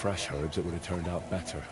fresh herbs, it would have turned out better.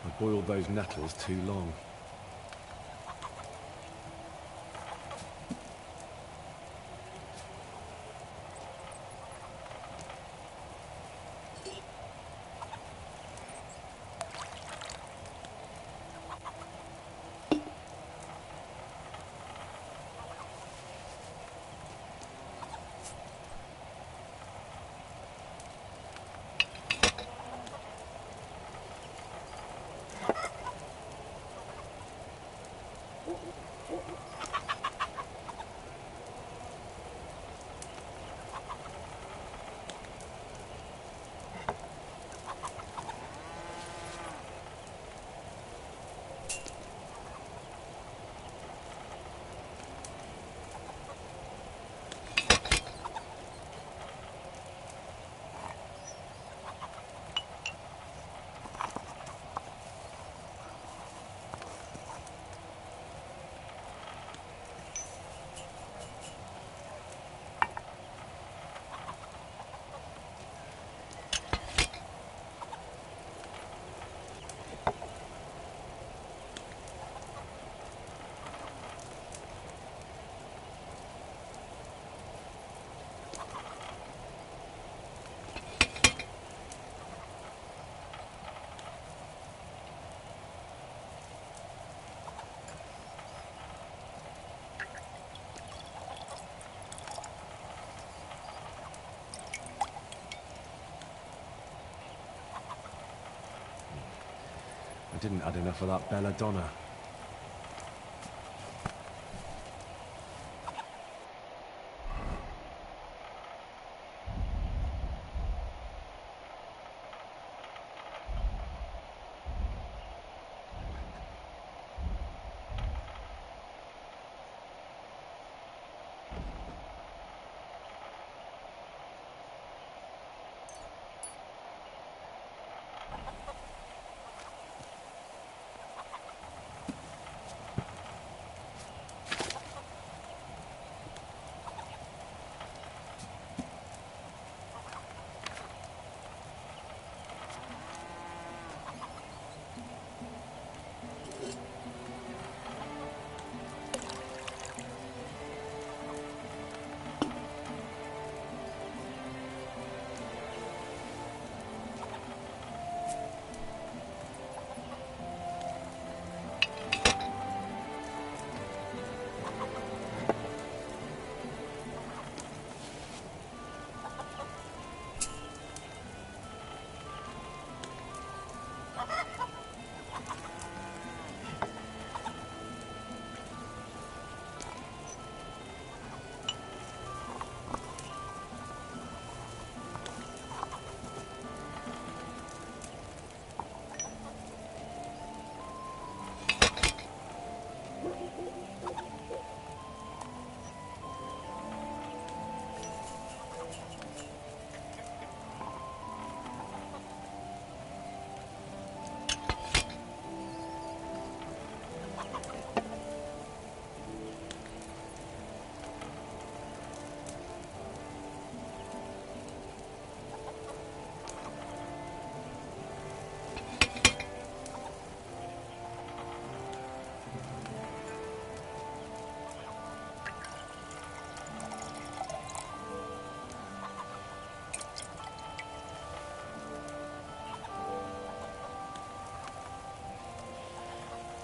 I boiled those nettles too long. I didn't add enough of that belladonna.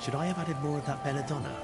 Should I have added more of that belladonna?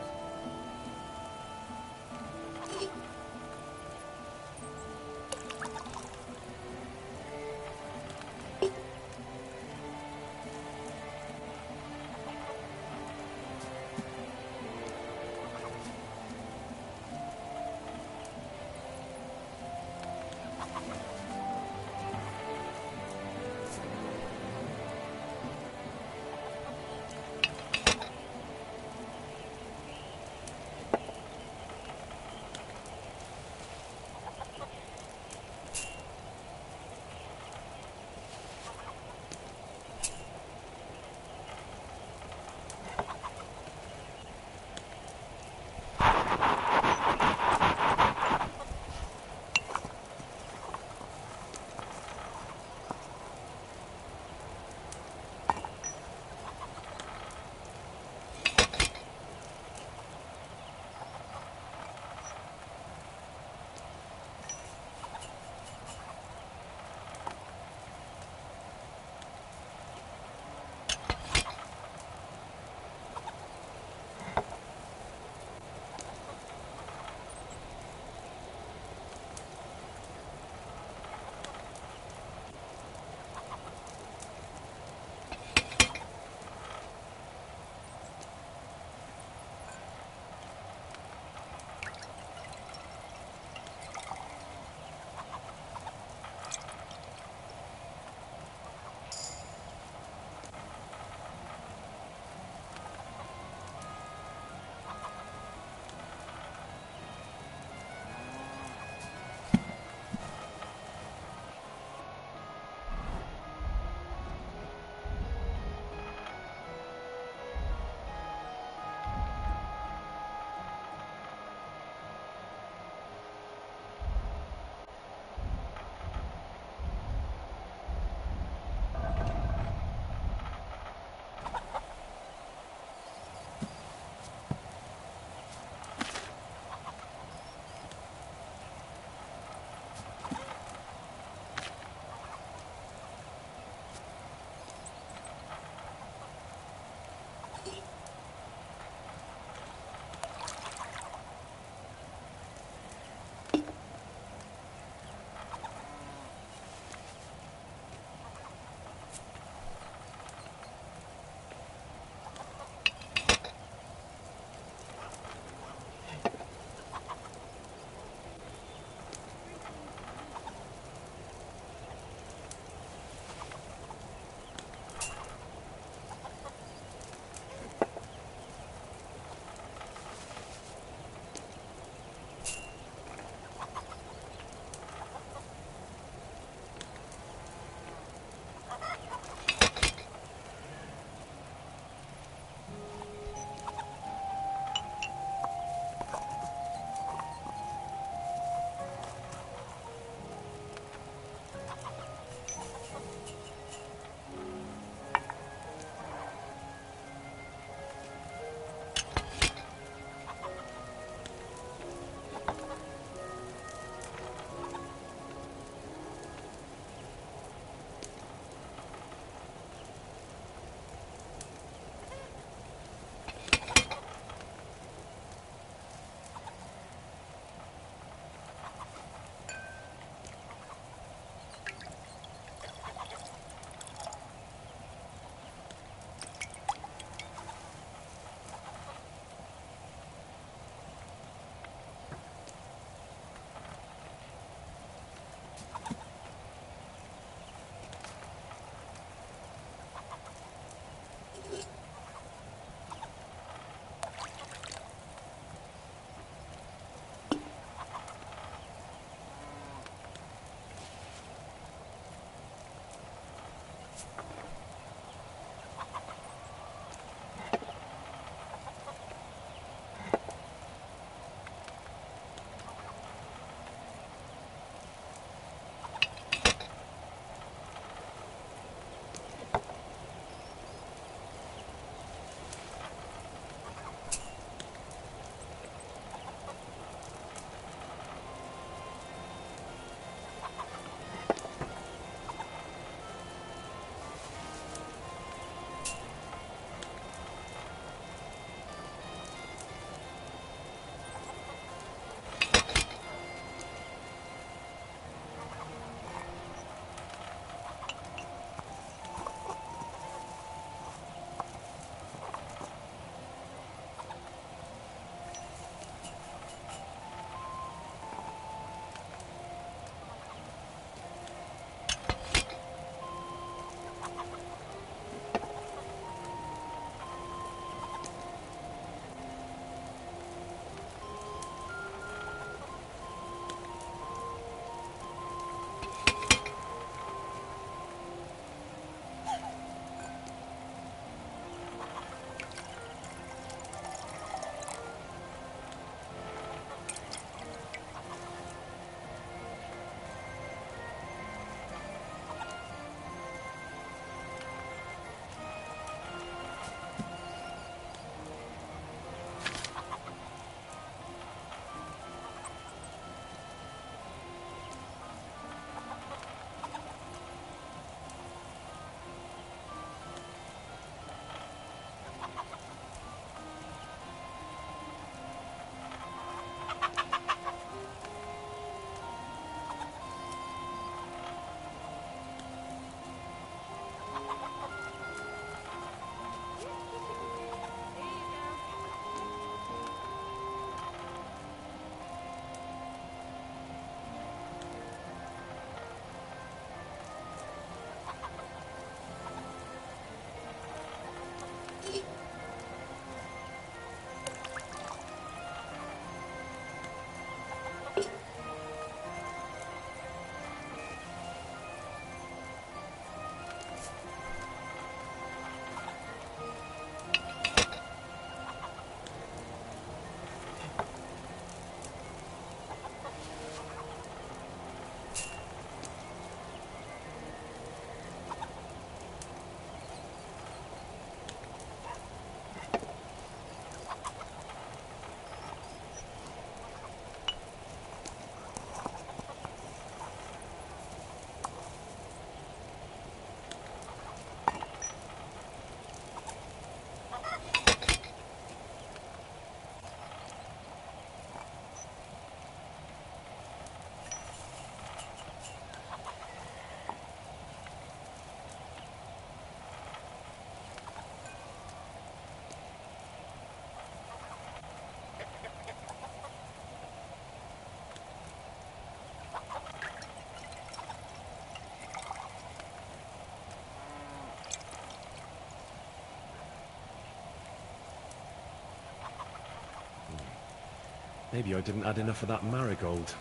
Maybe I didn't add enough of that marigold.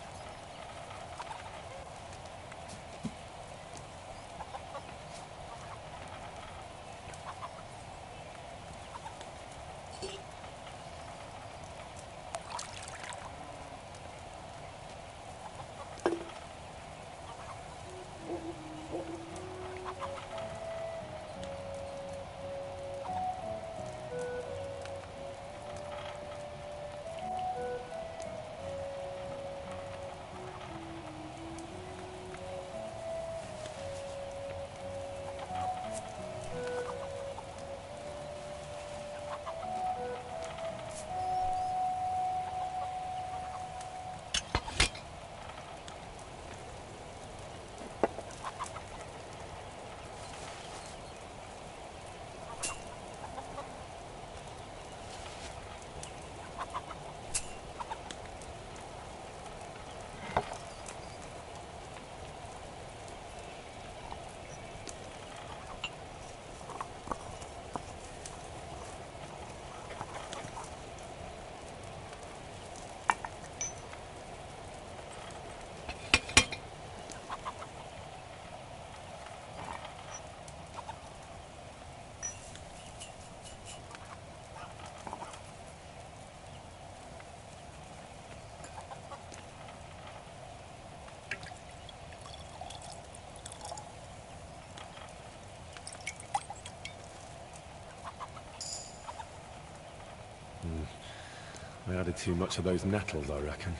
I added too much of those nettles, I reckon.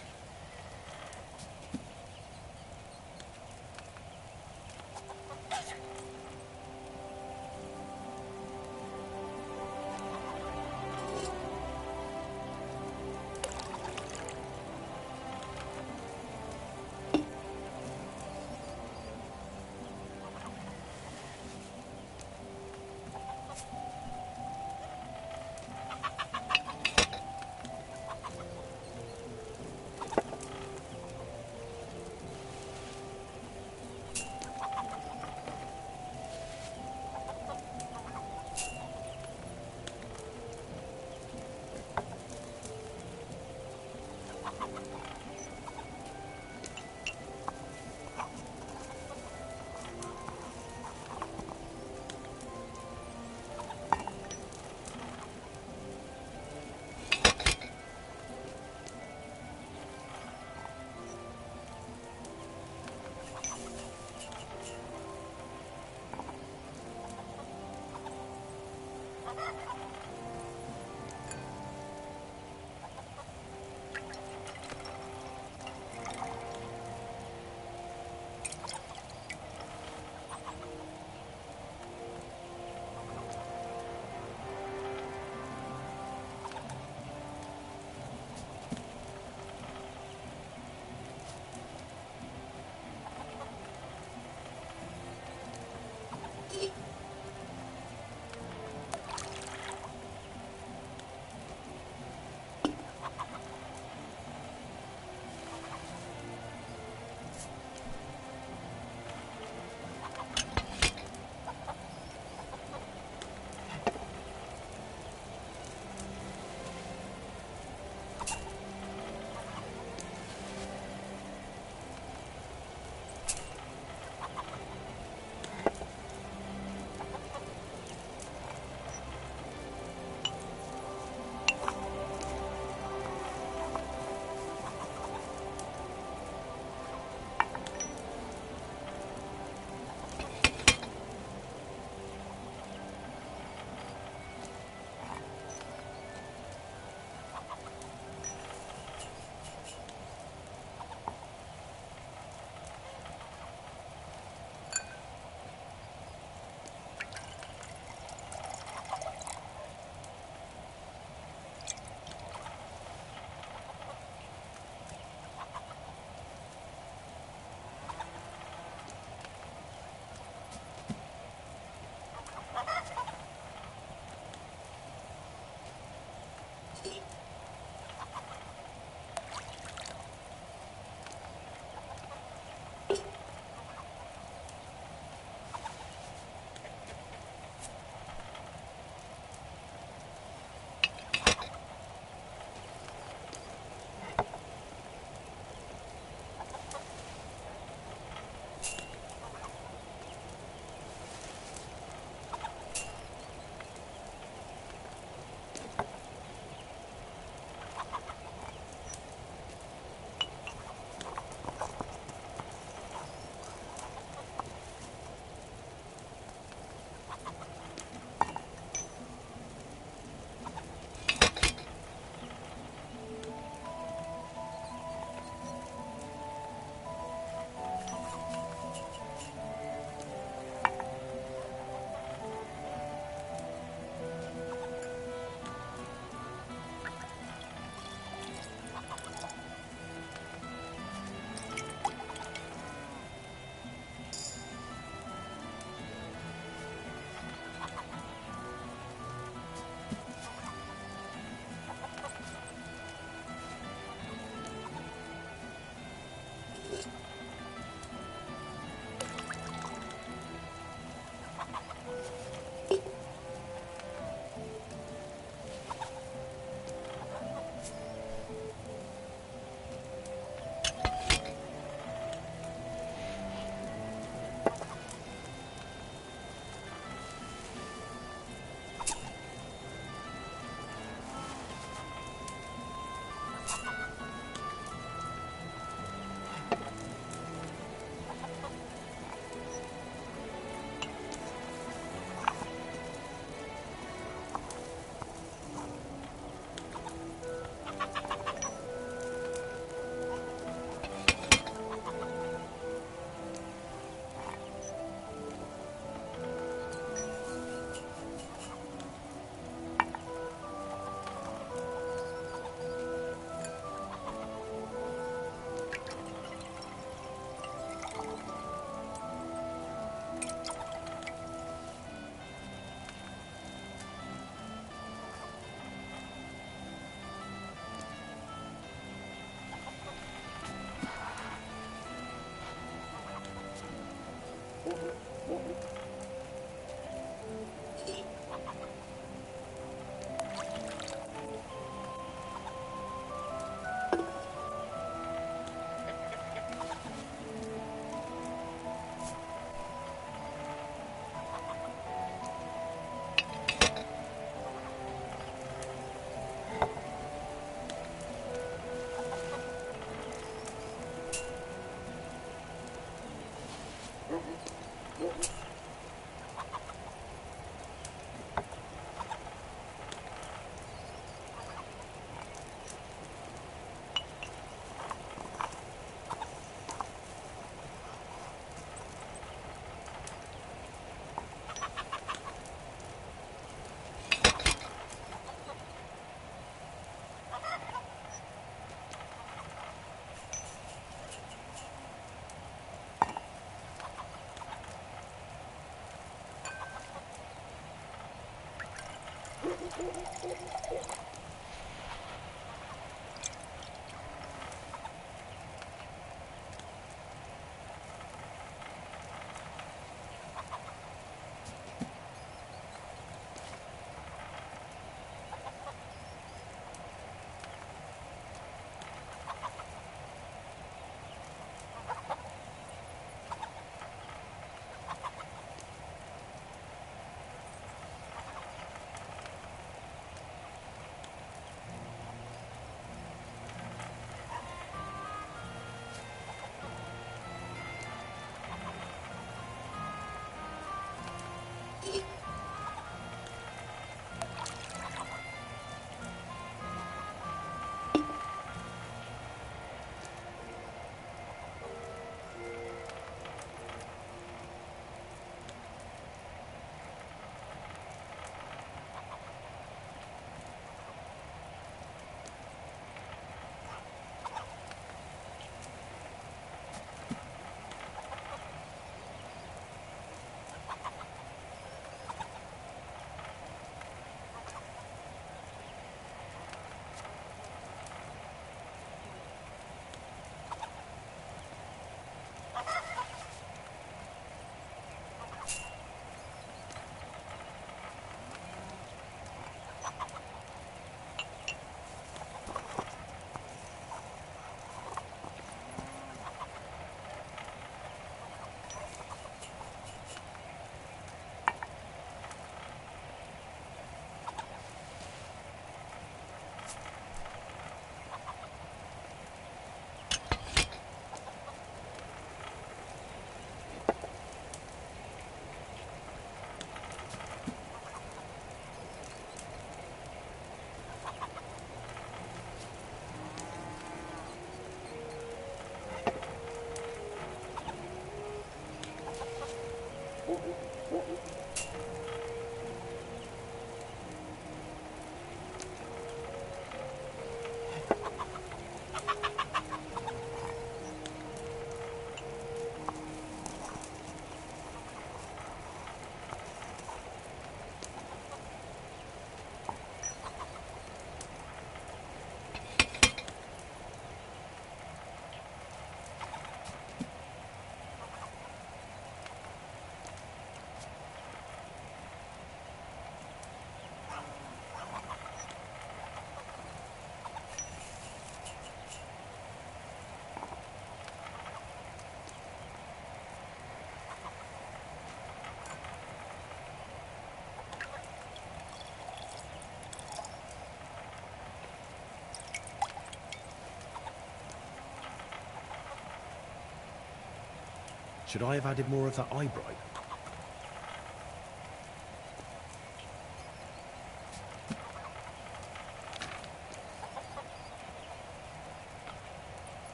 Should I have added more of that eye bright?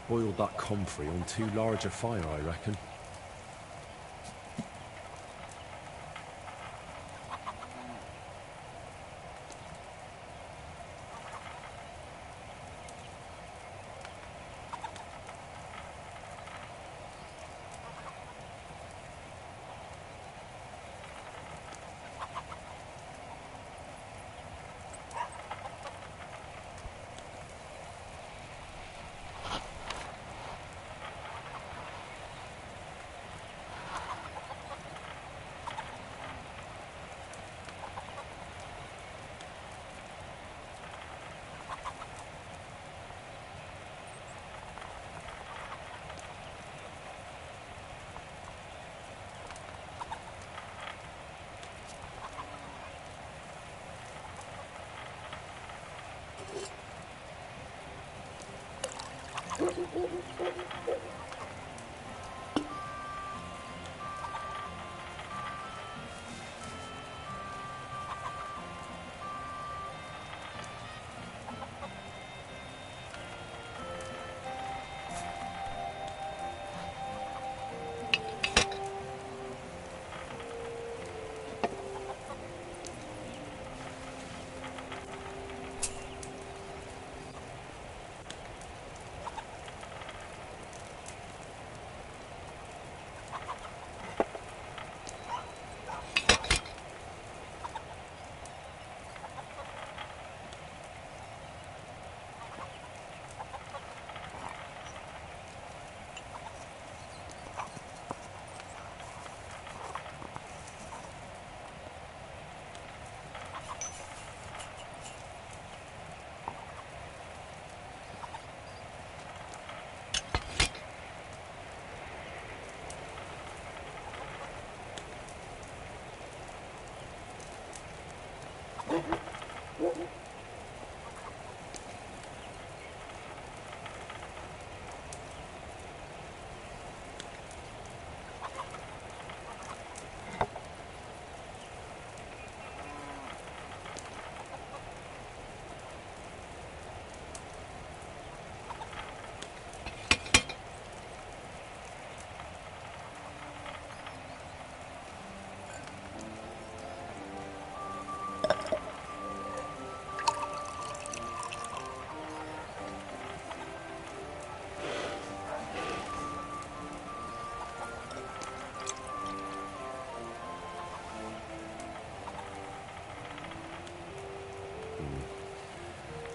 Boiled that comfrey on too large a fire, I reckon.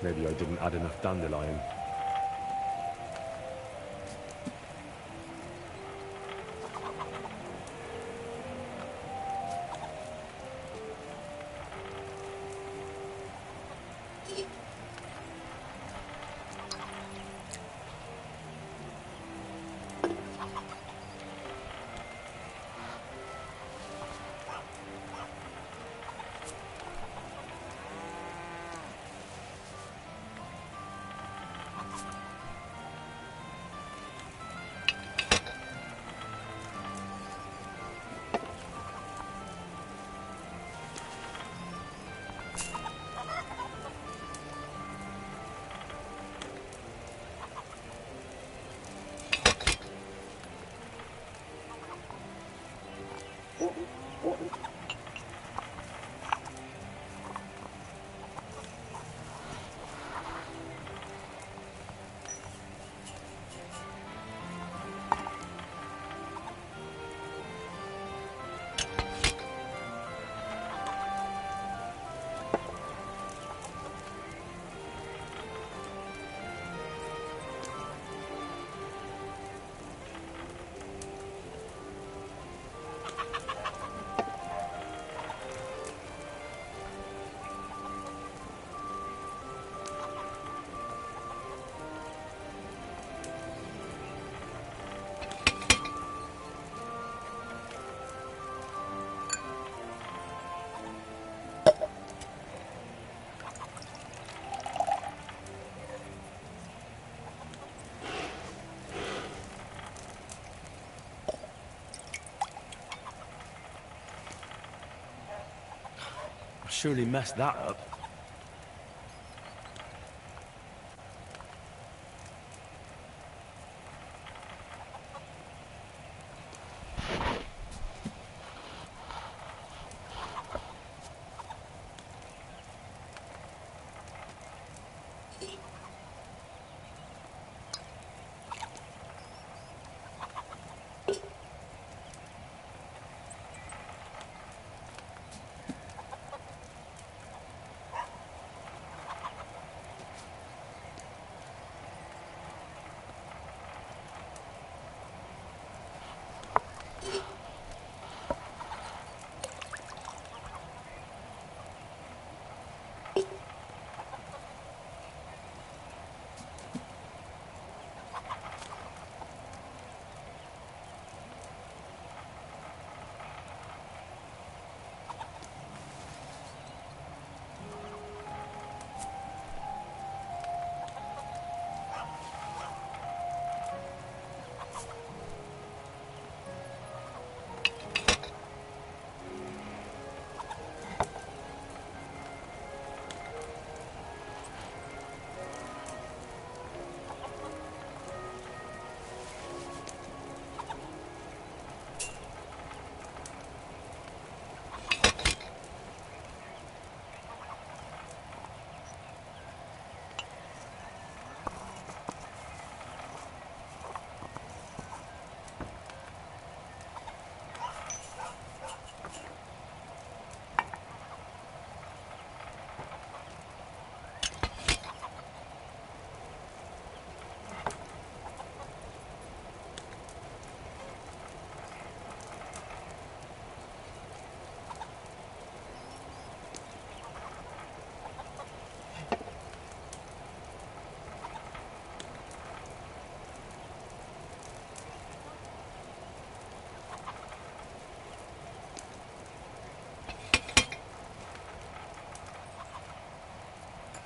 Maybe I didn't add enough dandelion. Surely messed that up.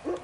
What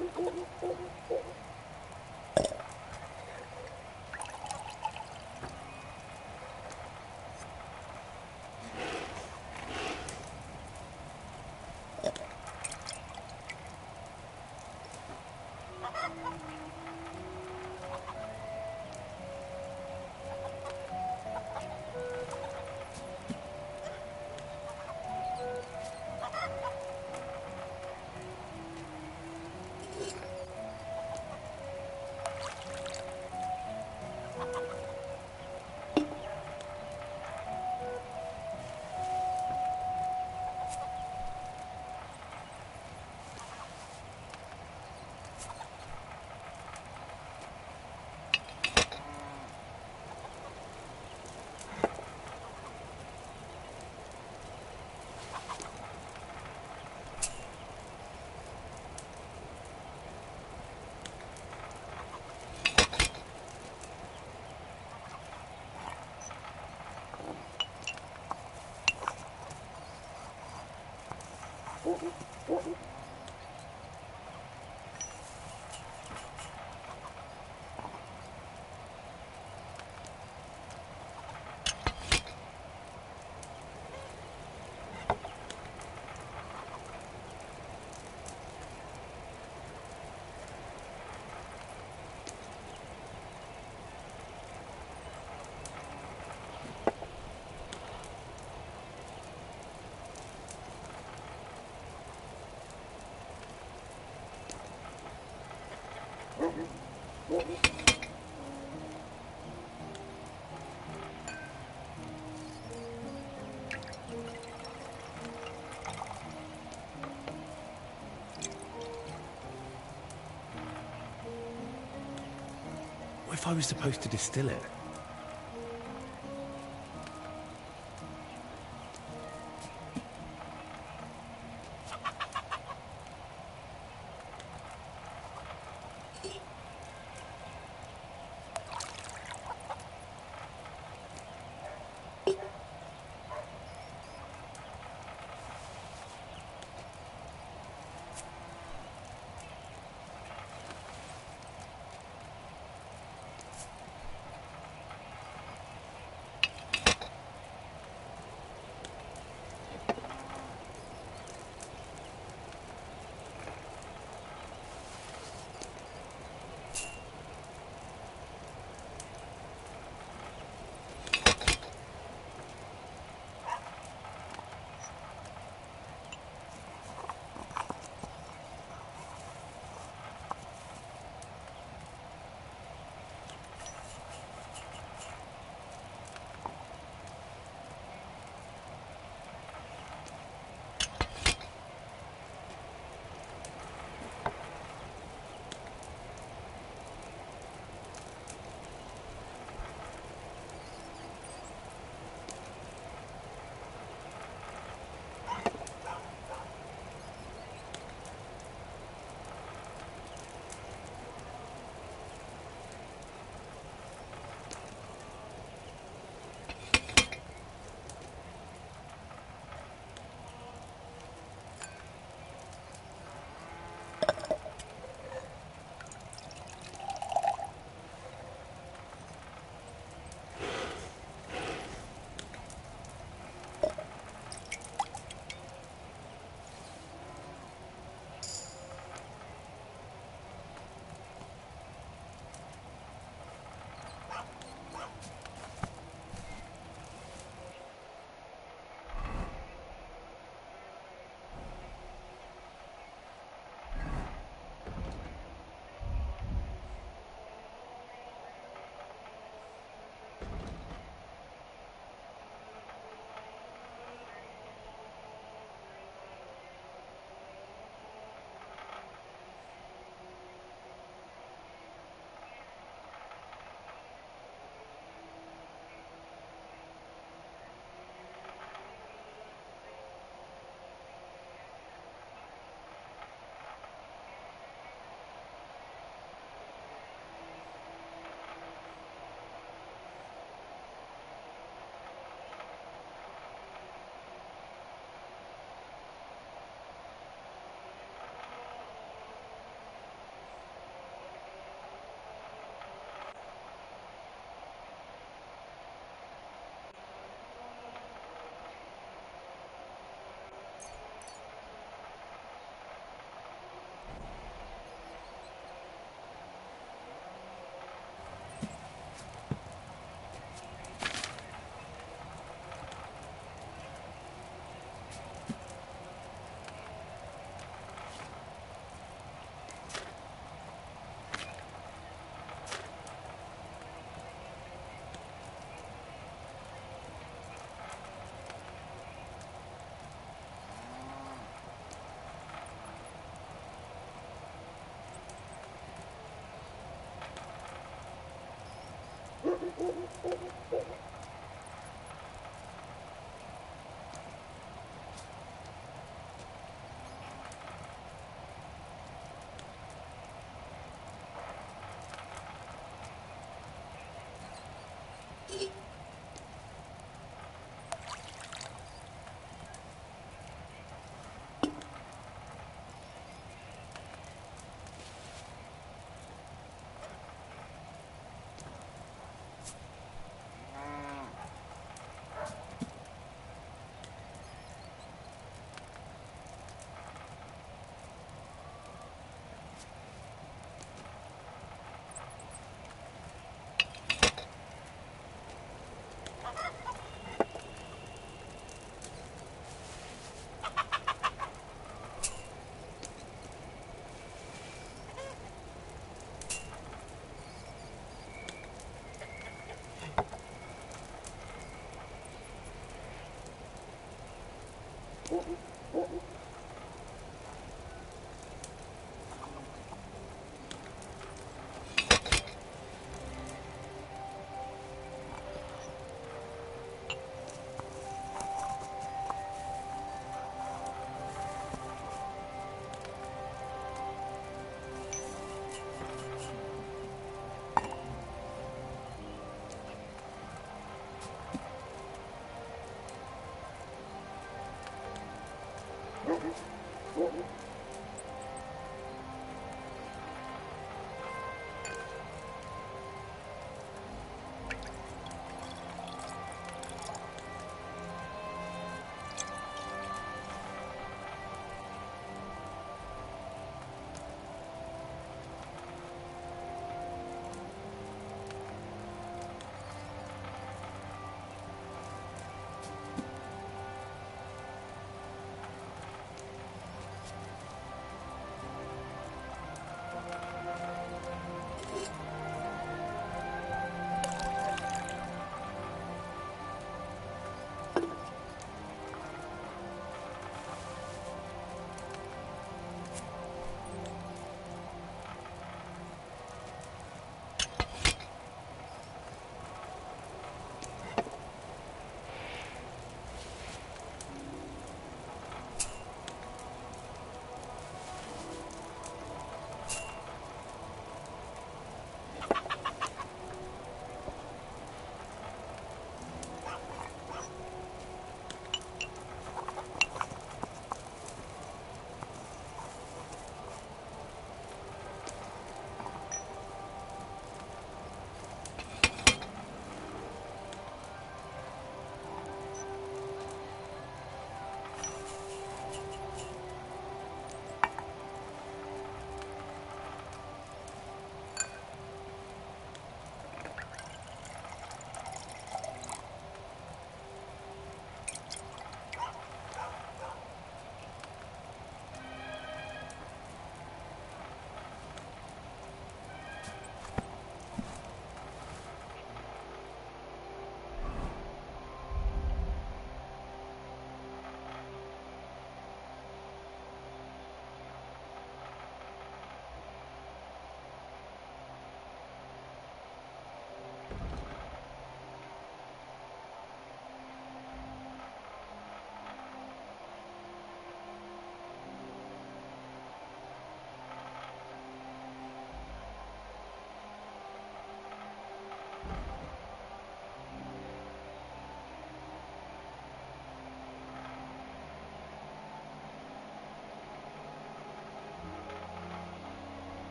if I was supposed to distill it?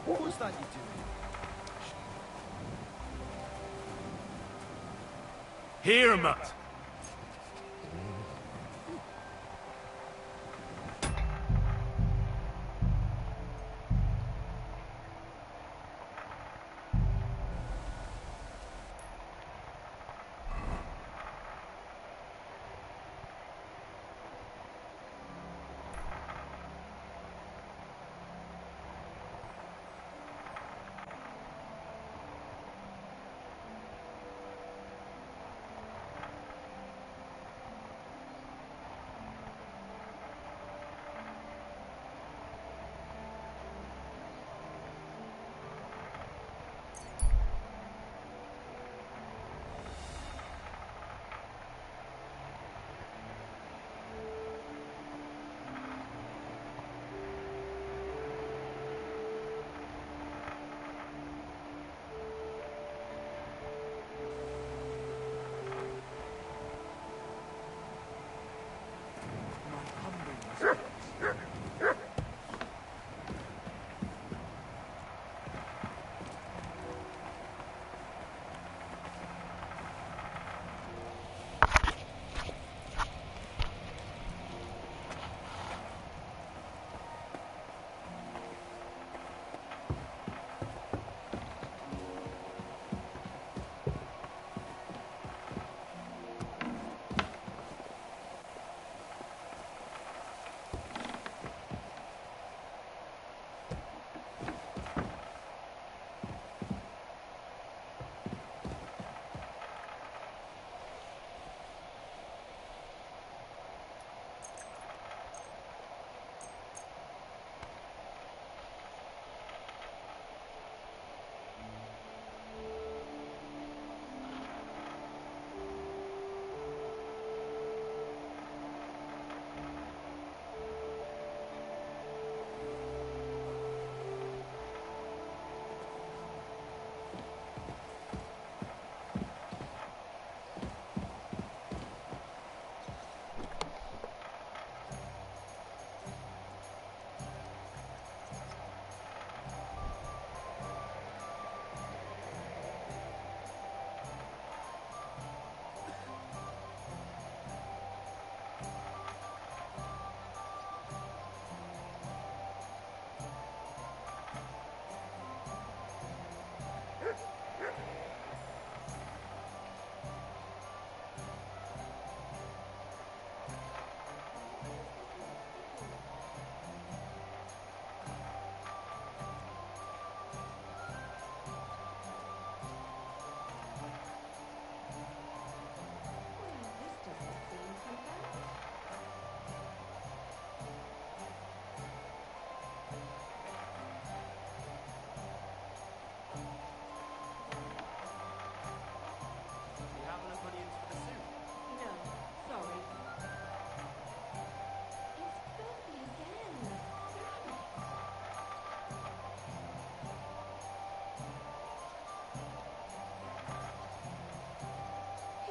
What's that you doing? Hear him out.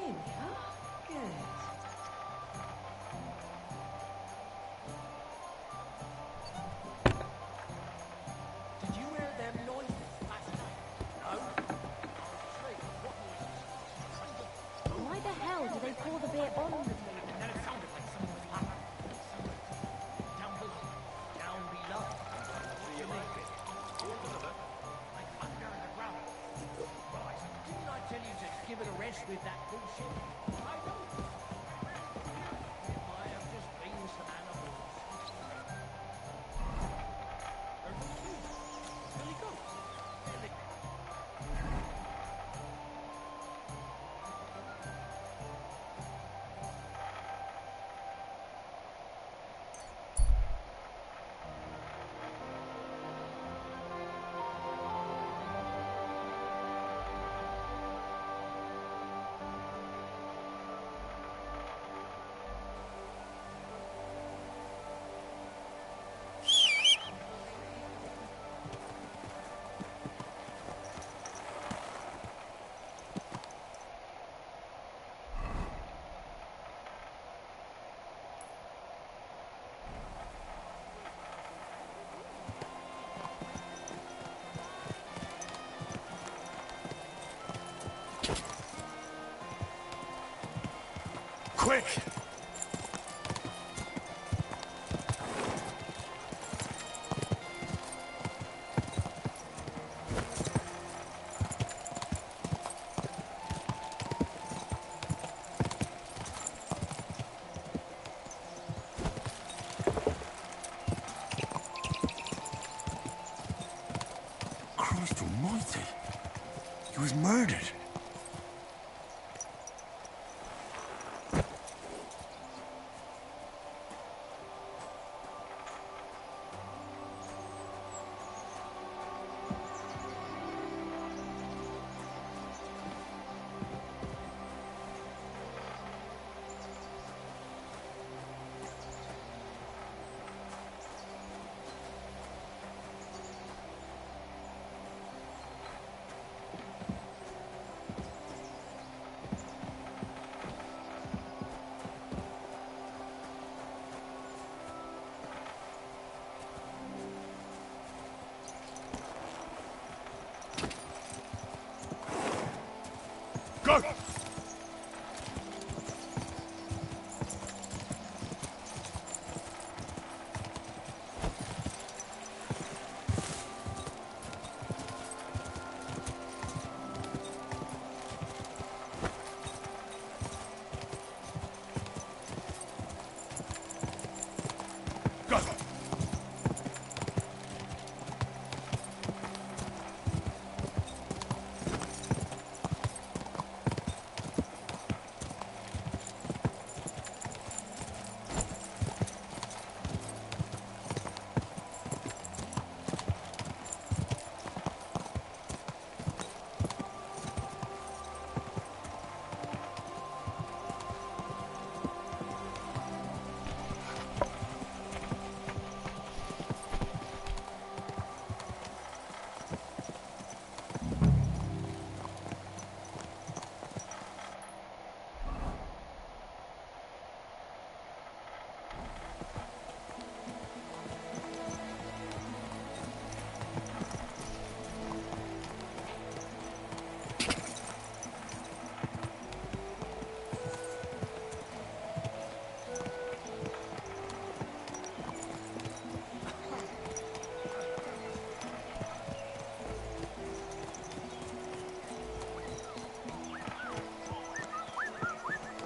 There we are. Good. Did you hear them noises last night? No? What noises? Why the hell do they pour the beer on the table? And then it sounded like someone was laughing. Down below. Down below. What do you mean? Like under the ground. Right. Didn't I tell you to give it a rest with that bullshit? I don't. It might have just been some animals. Billy Goat. Billy. Quick! Christ almighty! He was murdered! Go! Go!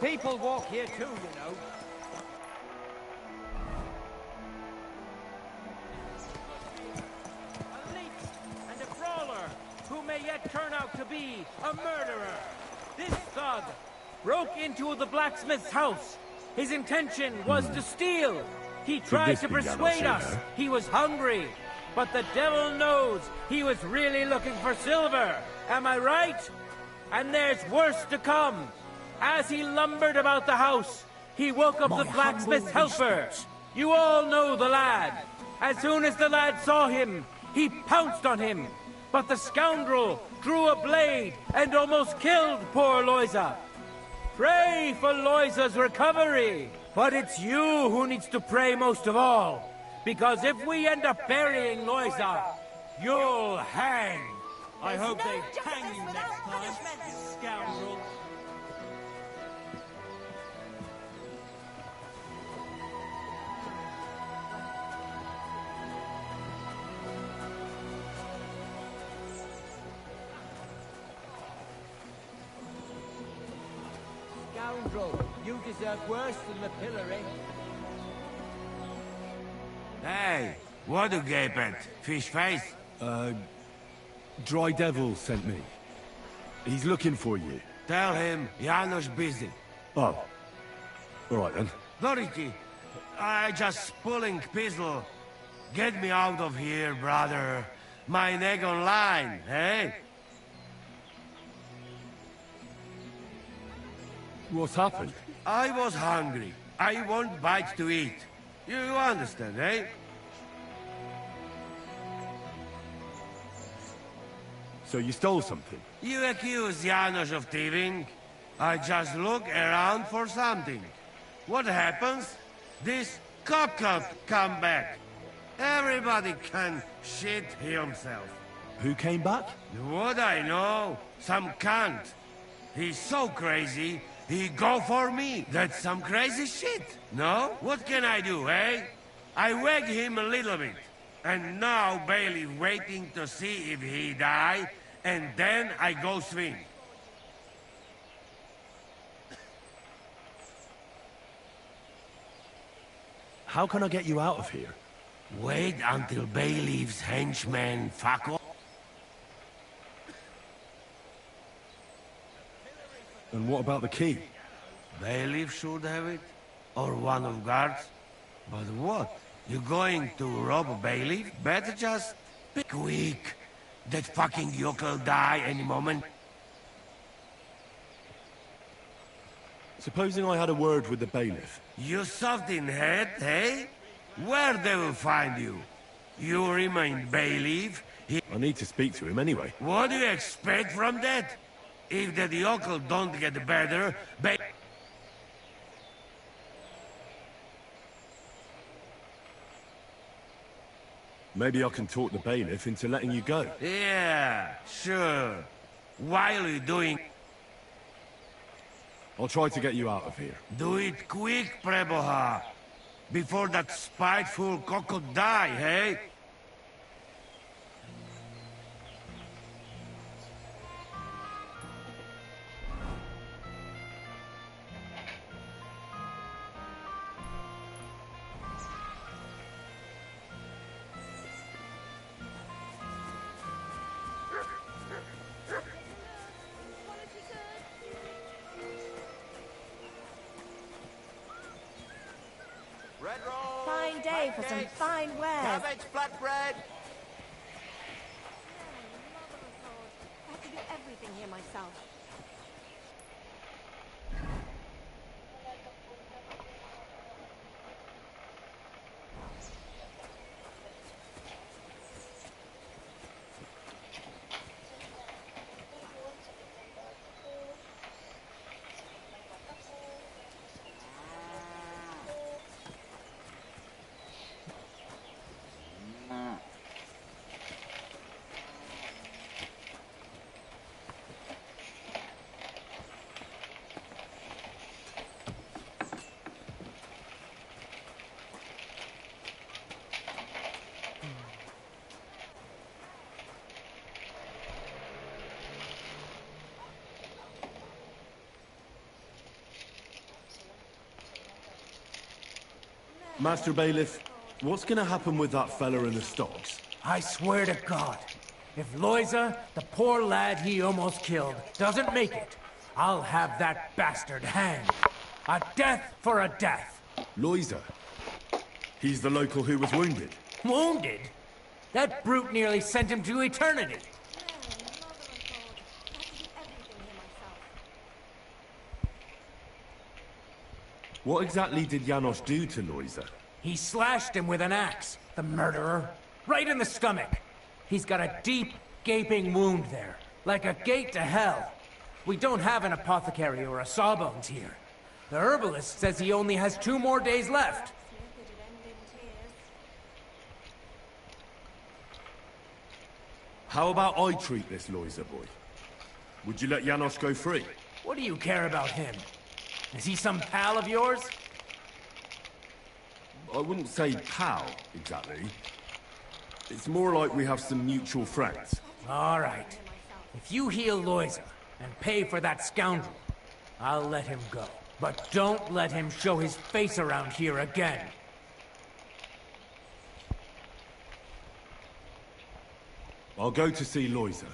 People walk here too, you know. A leech and a brawler who may yet turn out to be a murderer. This thug broke into the blacksmith's house. His intention was to steal. He tried to persuade us he was hungry. But the devil knows he was really looking for silver. Am I right? And there's worse to come. As he lumbered about the house, he woke up the blacksmith's helper. You all know the lad. As soon as the lad saw him, he pounced on him. But the scoundrel drew a blade and almost killed poor Loiza. Pray for Loisa's recovery. But it's you who needs to pray most of all. Because if we end up burying Loisa, you'll hang. I hope they hang you next time, scoundrel. Scoundrel, you deserve worse than the pillory. Hey, what you gape at? Fish face? Dry Devil sent me. He's looking for you. Tell him Janos busy. Oh. Alright then. Dorothy, I just pulling pistol. Get me out of here, brother. My neck on line, eh? What's happened? I was hungry. I want bites to eat. You understand, eh? So you stole something? You accuse Janos of thieving. I just look around for something. What happens? This cockcut come back. Everybody can shit himself. Who came back? What I know? Some cunt. He's so crazy, he go for me. That's some crazy shit, no? What can I do, eh? I wag him a little bit. And now Bailey waiting to see if he die, and then I go swing. How can I get you out of here? Wait until Bailey's henchmen fuck off. And what about the key? Bailiff should have it, or one of guards. But what? You going to rob a bailiff? Better just be quick. That fucking yokel die any moment. Supposing I had a word with the bailiff. You soft in head, eh? Where they will find you? You remain bailiff. I need to speak to him anyway. What do you expect from that? If the yokel don't get better, Maybe I can talk the bailiff into letting you go. Yeah, sure. While you're doing... I'll try to get you out of here. Do it quick, Preboha. Before that spiteful cockle die, hey? Fine day for some fine wares. Cabbage flatbread. I have to do everything here myself. Master Bailiff, what's gonna happen with that fella in the stocks? I swear to God, if Loisa, the poor lad he almost killed, doesn't make it, I'll have that bastard hanged. A death for a death. Loisa. He's the local who was wounded. Wounded? That brute nearly sent him to eternity. What exactly did Janos do to Loisa? He slashed him with an axe, the murderer. Right in the stomach. He's got a deep, gaping wound there, like a gate to hell. We don't have an apothecary or a sawbones here. The herbalist says he only has 2 more days left. How about I treat this Loiser boy? Would you let Janos go free? What do you care about him? Is he some pal of yours? I wouldn't say pal, exactly. It's more like we have some mutual friends. All right. If you heal Loiser and pay for that scoundrel, I'll let him go. But don't let him show his face around here again. I'll go to see Loiser.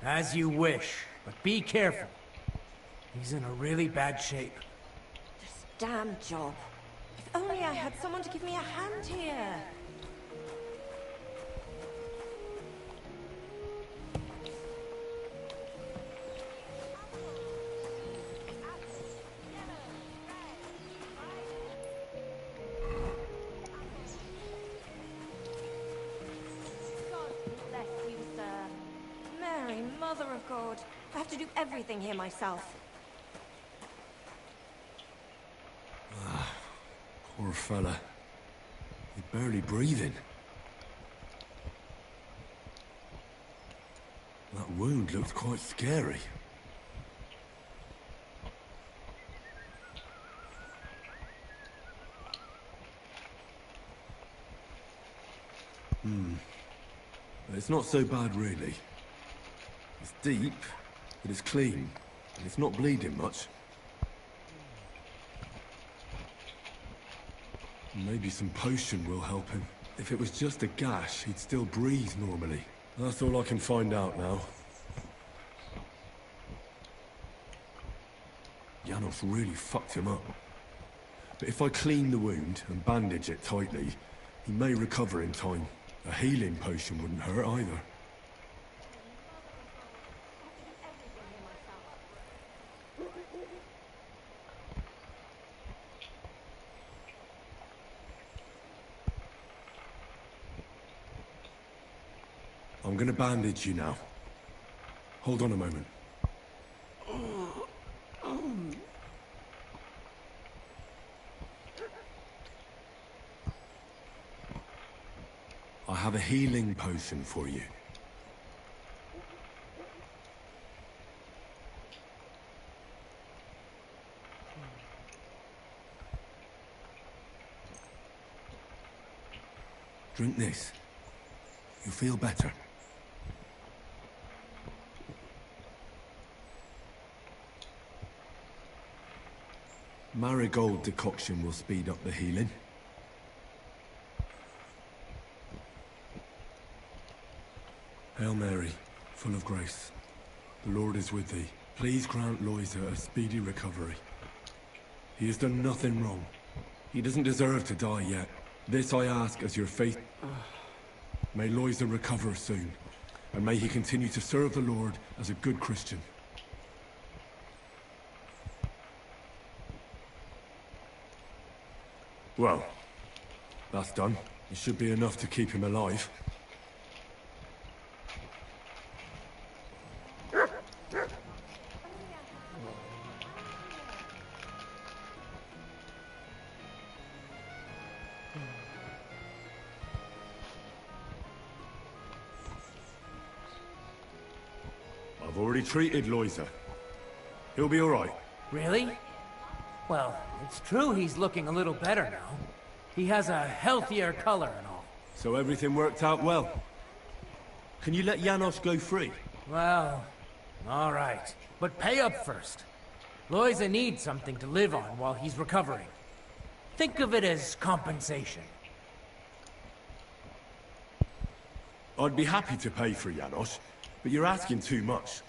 As you wish, but be careful. He's in a really bad shape. This damn job. If only I had someone to give me a hand here. Mother of God. I have to do everything here myself. Poor fella. He's barely breathing. That wound looked quite scary. It's not so bad, really. It's deep, but it's clean, and it's not bleeding much. Maybe some potion will help him. If it was just a gash, he'd still breathe normally. That's all I can find out now. Janos really fucked him up. But if I clean the wound and bandage it tightly, he may recover in time. A healing potion wouldn't hurt either. I'm gonna bandage you now. Hold on a moment. I have a healing potion for you. Drink this. You'll feel better. Marigold decoction will speed up the healing. Hail Mary, full of grace. The Lord is with thee. Please grant Loiser a speedy recovery. He has done nothing wrong. He doesn't deserve to die yet. This I ask as your faith. May Loiser recover soon, and may he continue to serve the Lord as a good Christian. Well, that's done. It should be enough to keep him alive. I've already treated Loiser. He'll be all right. Really? Well, it's true he's looking a little better now. He has a healthier color and all. So everything worked out well. Can you let Janos go free? Well, all right. But pay up first. Loiser needs something to live on while he's recovering. Think of it as compensation. I'd be happy to pay for Janos, but you're asking too much.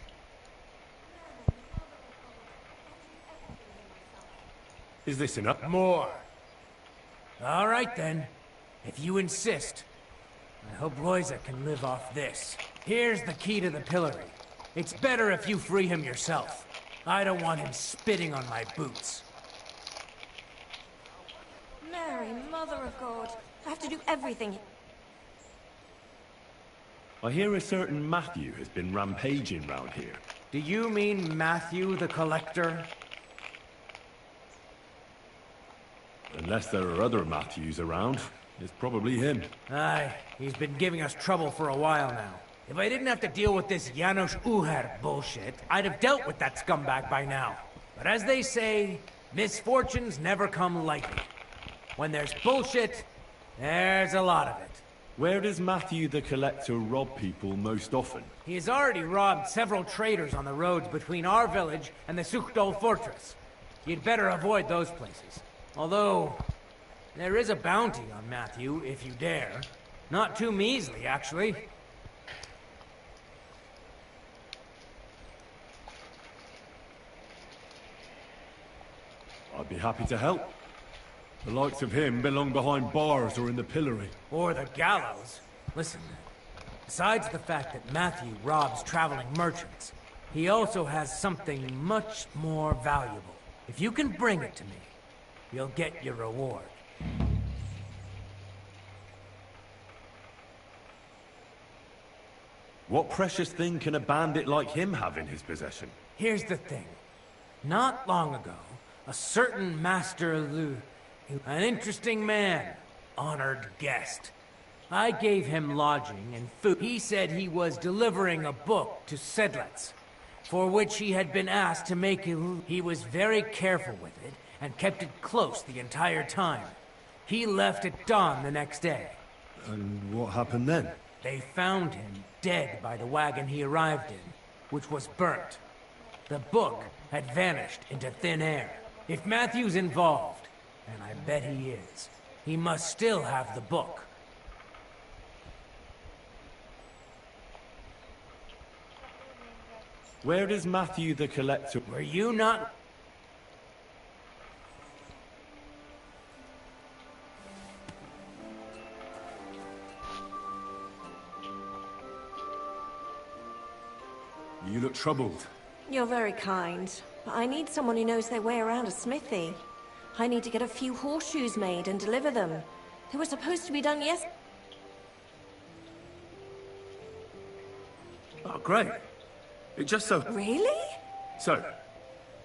Is this enough? More. All right, then. If you insist. I hope Loiser can live off this. Here's the key to the pillory. It's better if you free him yourself. I don't want him spitting on my boots. Mary, Mother of God. I have to do everything. I hear a certain Matthew has been rampaging round here. Do you mean Matthew the Collector? Unless there are other Matthews around, it's probably him. Aye, he's been giving us trouble for a while now. If I didn't have to deal with this Janos Uher bullshit, I'd have dealt with that scumbag by now. But as they say, misfortunes never come lightly. When there's bullshit, there's a lot of it. Where does Matthew the Collector rob people most often? He has already robbed several traders on the roads between our village and the Suchdol fortress. You'd better avoid those places. Although, there is a bounty on Matthew, if you dare. Not too measly, actually. I'd be happy to help. The likes of him belong behind bars or in the pillory. Or the gallows. Listen, besides the fact that Matthew robs traveling merchants, he also has something much more valuable. If you can bring it to me, you'll get your reward. What precious thing can a bandit like him have in his possession? Here's the thing. Not long ago, a certain Master Lu, an interesting man, honored guest. I gave him lodging and food. He said he was delivering a book to Sedlets, for which he had been asked to make a... He was very careful with it, and kept it close the entire time. He left at dawn the next day. And what happened then? They found him dead by the wagon he arrived in, which was burnt. The book had vanished into thin air. If Matthew's involved, and I bet he is, he must still have the book. Where does Matthew the Collector... Were you not... You look troubled. You're very kind, but I need someone who knows their way around a smithy. I need to get a few horseshoes made and deliver them. They were supposed to be done yesterday. Oh, great. It just so... Really? So,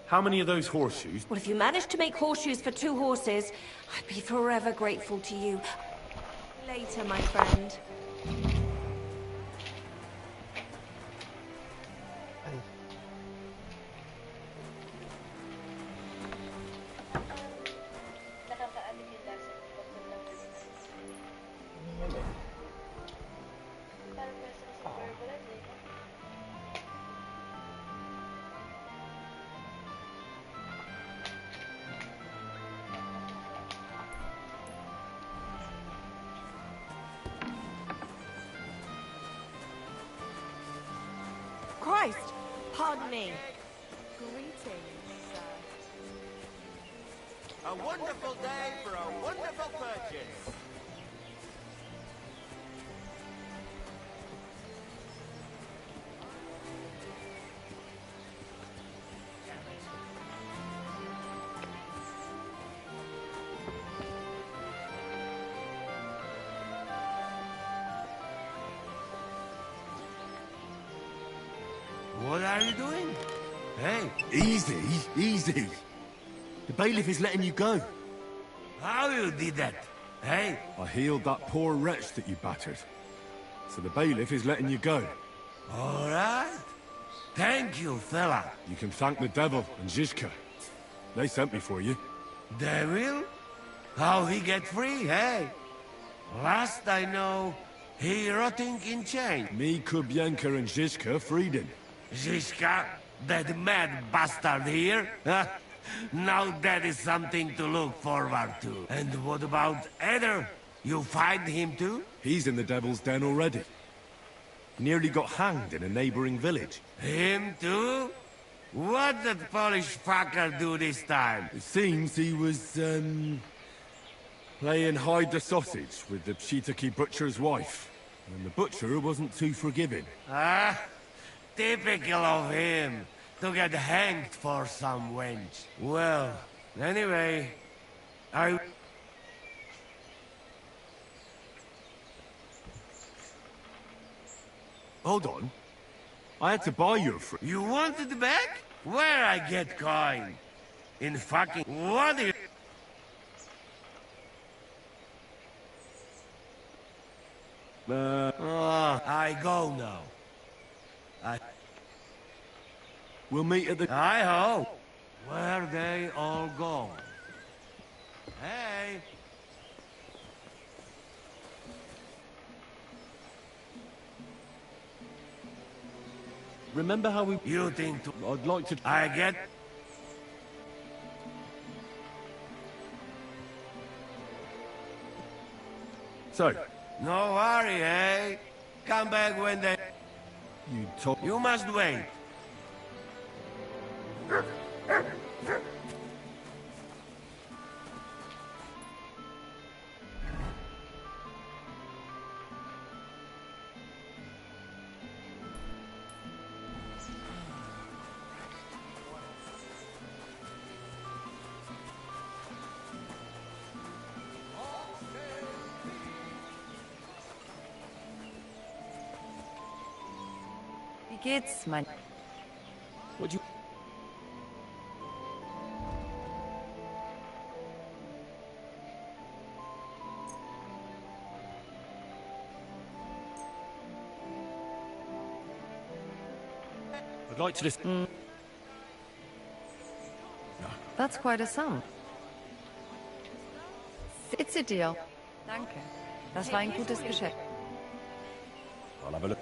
how many of those horseshoes... Well, if you manage to make horseshoes for 2 horses, I'd be forever grateful to you. Later, my friend. Christ! Pardon me. Greetings, sir. A wonderful day for a wonderful purchase. What are you doing? Hey, Easy, easy. The bailiff is letting you go. how you did that? Hey, I healed that poor wretch that you battered. So the bailiff is letting you go. all right. Thank you, fella. You can thank the devil and Zizka. They sent me for you. Devil? How he get free, hey? Last I know, he rotting in chain. Me, Kubyenka, and Zizka freed him. Zizka, that mad bastard here? Now that is something to look forward to. And what about Eder? You find him too? He's in the devil's den already. Nearly got hanged in a neighboring village. Him too? What did Polish fucker do this time? It seems he was, playing hide the sausage with the Pshitaki butcher's wife. And the butcher wasn't too forgiving. Ah, typical of him. To get hanged for some wench. Well, anyway, Hold on. I had to buy you a free. You want it back? Where I get coin? In fucking... What do you... I go now. We'll meet at the... I hope. Where they all go? Hey! Remember how we... You think to... I'd like to... I get... So, No worry, eh? Come back when they... you talk... You must wait. Wie geht's, mein... What do you... I'd like to listen... That's quite a sum. It's a deal. Danke. Das war ein gutes Geschäft. I'll have a look.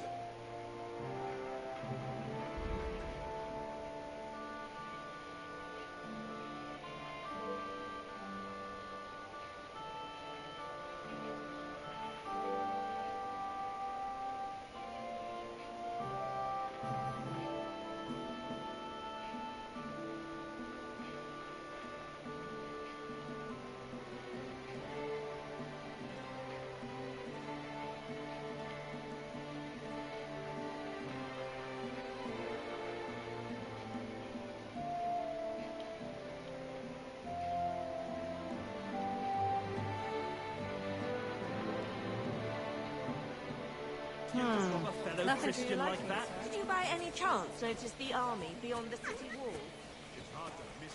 Nothing to like that. Did you by any chance notice the army beyond the city wall? Well, feel free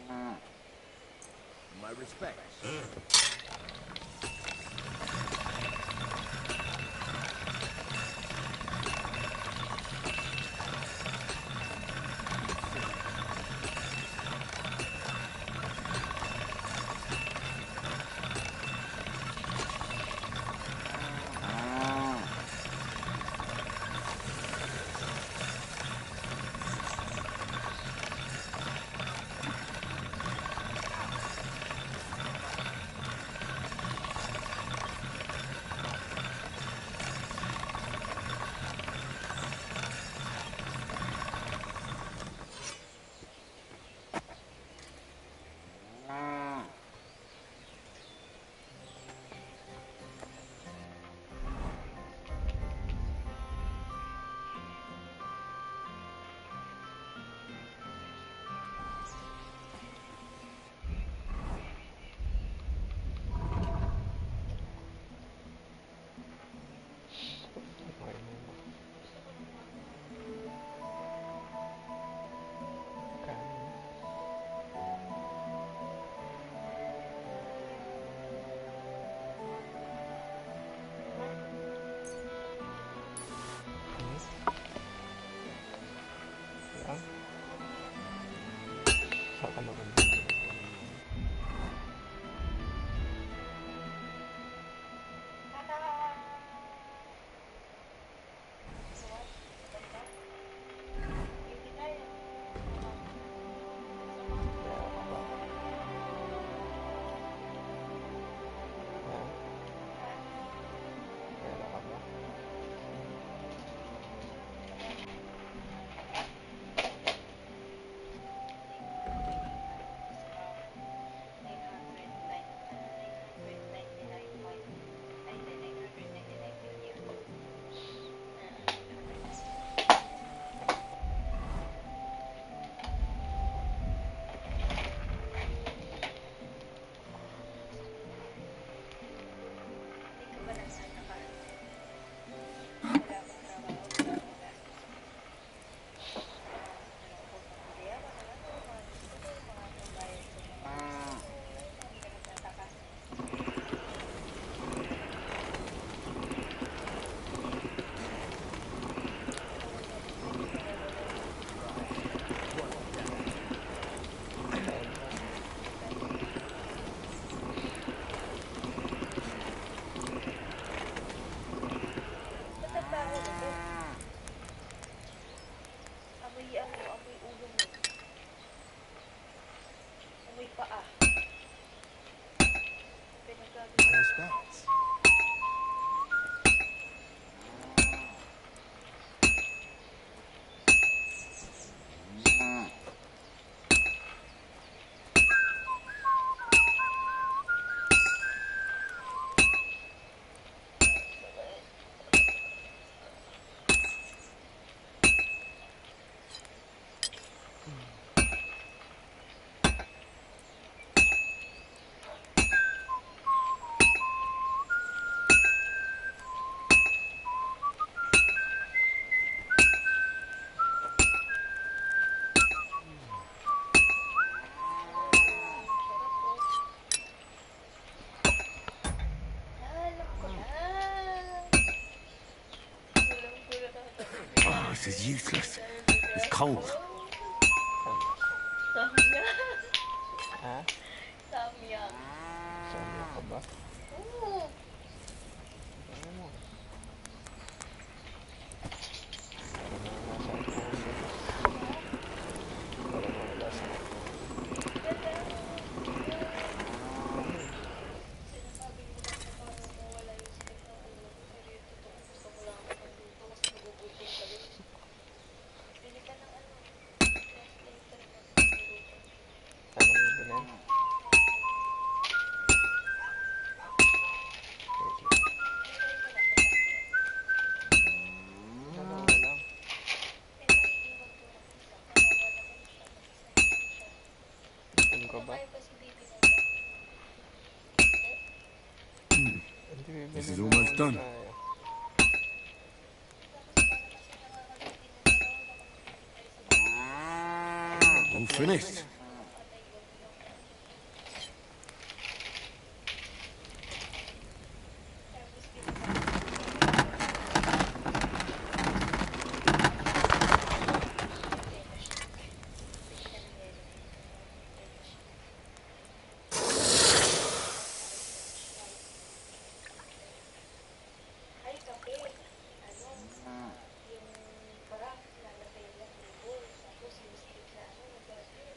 to... My respects. respects. Oh, this is useless. It's cold. Ha? Samyak. Samyak ka ba? Oo. Ano mo? Naranasan ko yun. Malamang lasa. Sinasabi mo lang na parang mawala yung sakit ng ulo ko. Pero yung totoo, gusto mo lang ako magluto kasi nagugutom ka rin. Bili ka ng ano, translator na magluto. Anong bibilin? 30. Dalawa lang. Eh, maiiwan ko ng isa. Mawawala ko na siya. Mag-isa siya. Ano ka ba? Kumakain pa si baby na ba? Hindi This bibili is na almost ulit done. tayo. All finished. Ay, kape. Ano? Yung parang lalagay lang yung bowl. Tapos yung stick na ano, naglalagay.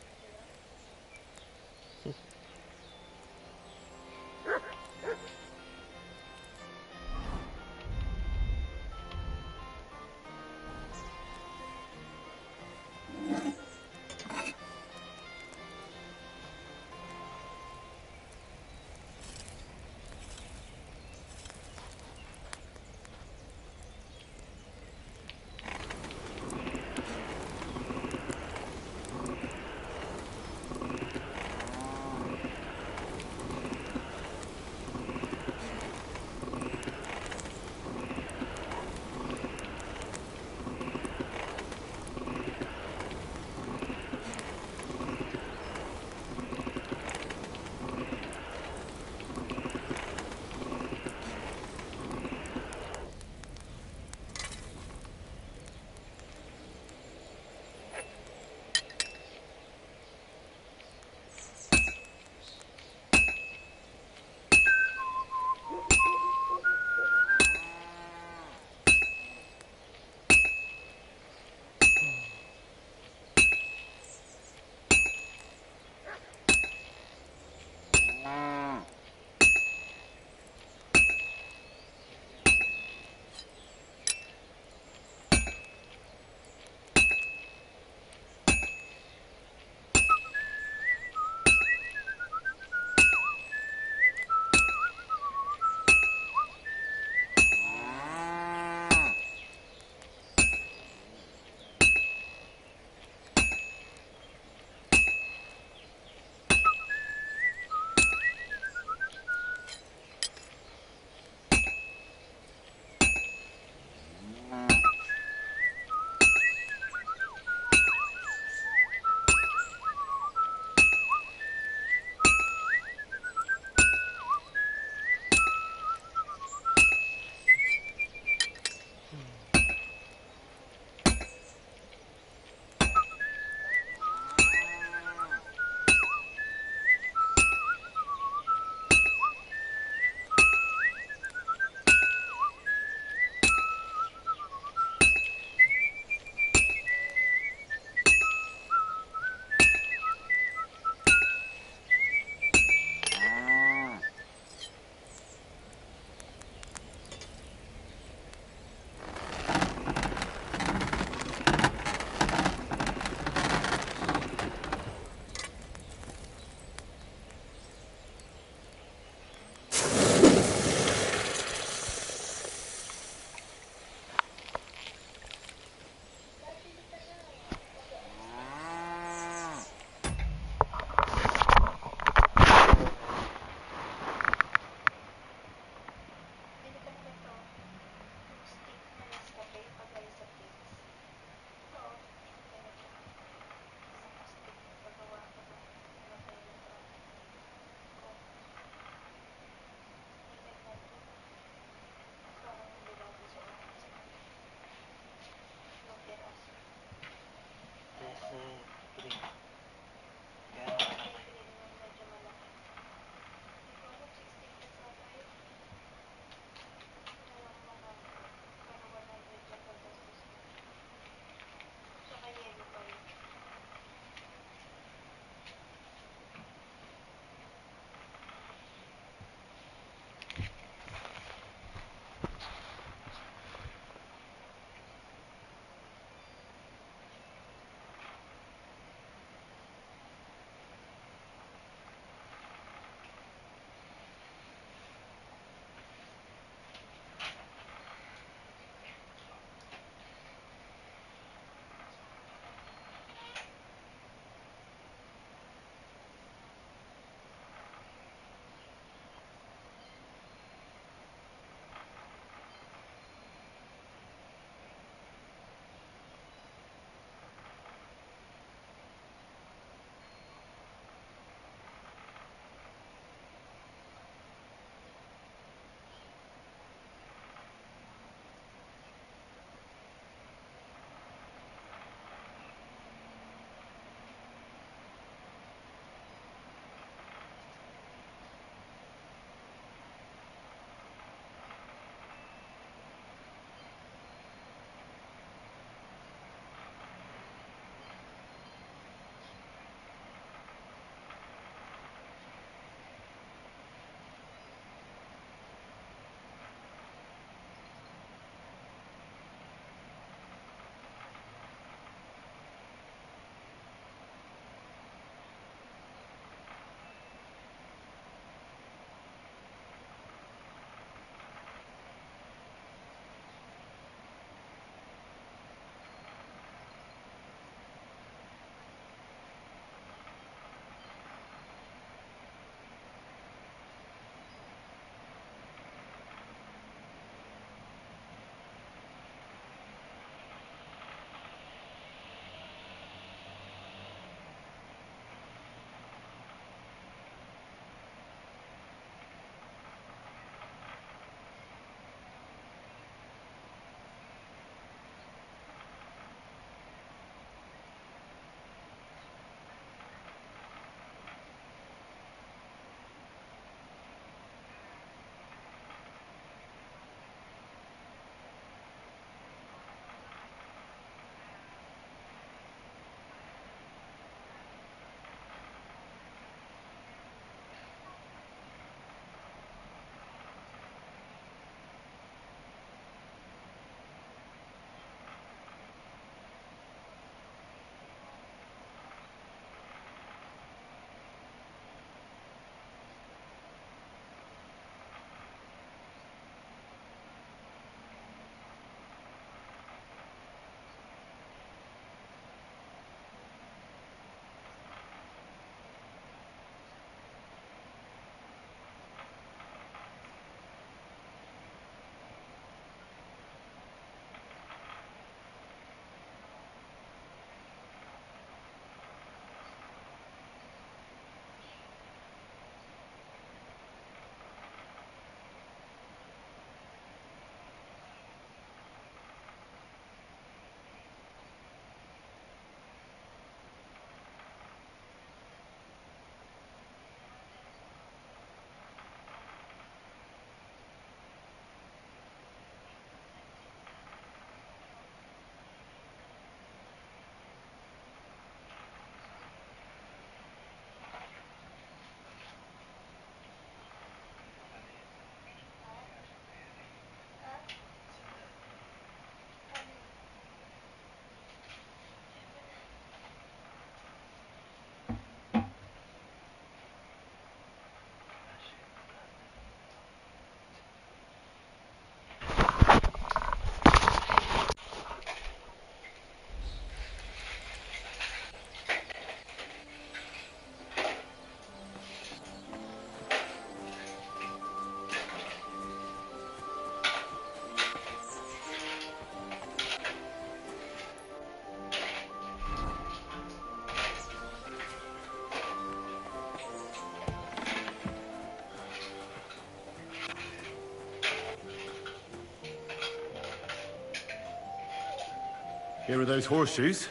Here are those horseshoes.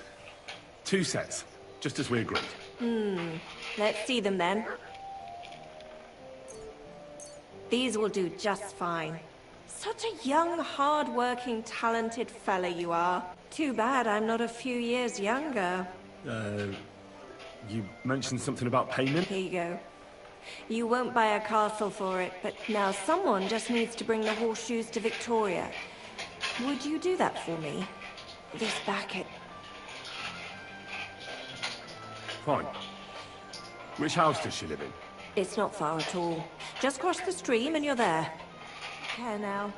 2 sets, just as we agreed. Let's see them then. These will do just fine. Such a young, hard-working, talented fella you are. Too bad I'm not a few years younger. You mentioned something about payment? Here you go. You won't buy a castle for it, but now someone just needs to bring the horseshoes to Victoria. Would you do that for me? This bucket. Fine. Which house does she live in? It's not far at all. Just cross the stream and you're there. Care now.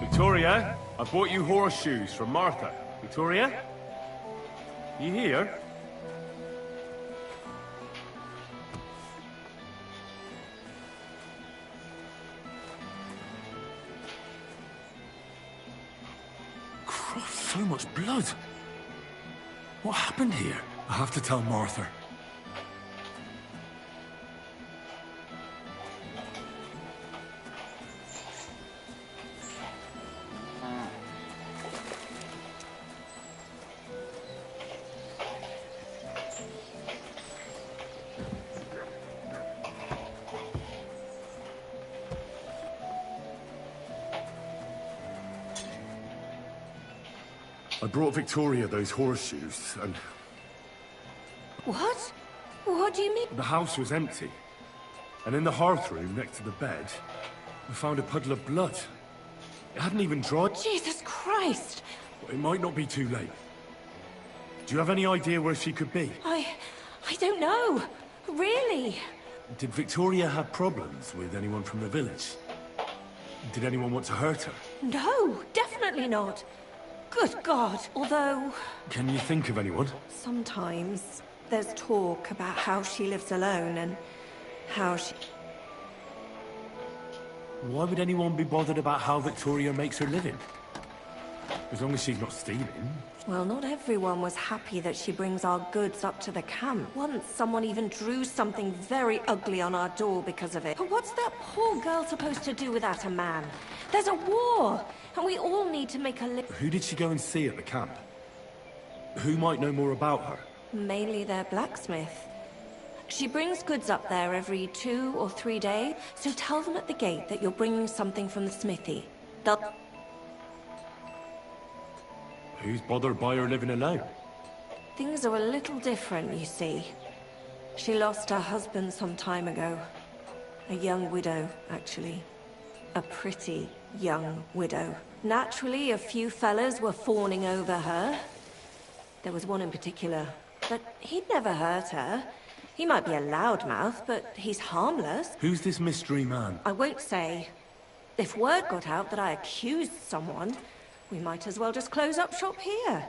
Victoria, I bought you horseshoes from Martha. Victoria? You here? Christ, so much blood. What happened here? I have to tell Martha. I brought Victoria those horseshoes, and What? What do you mean? the house was empty. And in the hearth room next to the bed, we found a puddle of blood. It hadn't even dried. Jesus Christ! It might not be too late. Do you have any idea where she could be? I don't know. Really? Did Victoria have problems with anyone from the village? Did anyone want to hurt her? No, definitely not. Good God. Although, Can you think of anyone? sometimes there's talk about how she lives alone and how she... Why would anyone be bothered about how Victoria makes her living? As long as she's not stealing. Well, not everyone was happy that she brings our goods up to the camp. Once someone even drew something very ugly on our door because of it. But what's that poor girl supposed to do without a man? There's a war, and we all need to make a living. Who did she go and see at the camp? Who might know more about her? Mainly their blacksmith. She brings goods up there every 2 or 3 days, so tell them at the gate that you're bringing something from the smithy. They'll... Who's bothered by her living alone? Things are a little different, you see. She lost her husband some time ago. A young widow, actually. A pretty young widow. Naturally, a few fellas were fawning over her. There was one in particular, but he'd never hurt her. He might be a loudmouth, but he's harmless. Who's this mystery man? I won't say. If word got out that I accused someone, we might as well just close up shop here.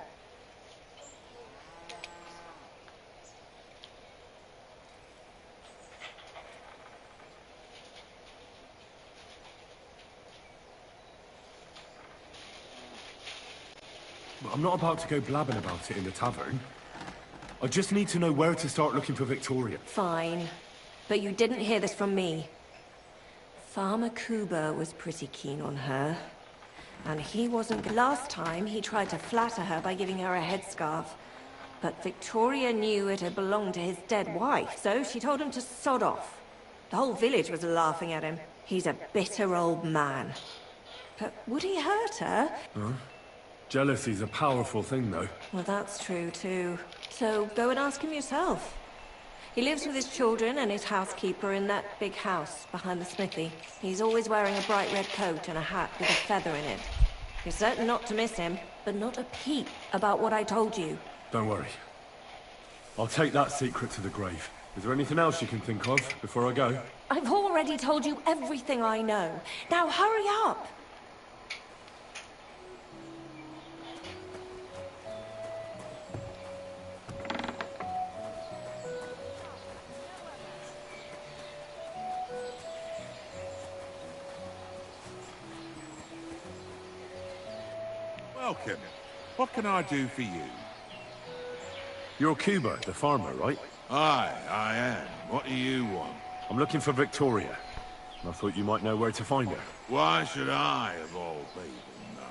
But I'm not about to go blabbing about it in the tavern. I just need to know where to start looking for Victoria. Fine. But you didn't hear this from me. Farmer Kuba was pretty keen on her. And he wasn't... Last time, he tried to flatter her by giving her a headscarf. But Victoria knew it had belonged to his dead wife, so she told him to sod off. The whole village was laughing at him. He's a bitter old man. But would he hurt her? Huh? Jealousy's a powerful thing, though. Well, that's true, too. So go and ask him yourself. He lives with his children and his housekeeper in that big house behind the smithy. He's always wearing a bright red coat and a hat with a feather in it. You're certain not to miss him, but not a peep about what I told you. Don't worry. I'll take that secret to the grave. Is there anything else you can think of before I go? I've already told you everything I know. Now hurry up! Welcome. What can I do for you? You're Cuba, the farmer, right? Aye, I am. What do you want? I'm looking for Victoria. I thought you might know where to find her. Why should I, of all people, know?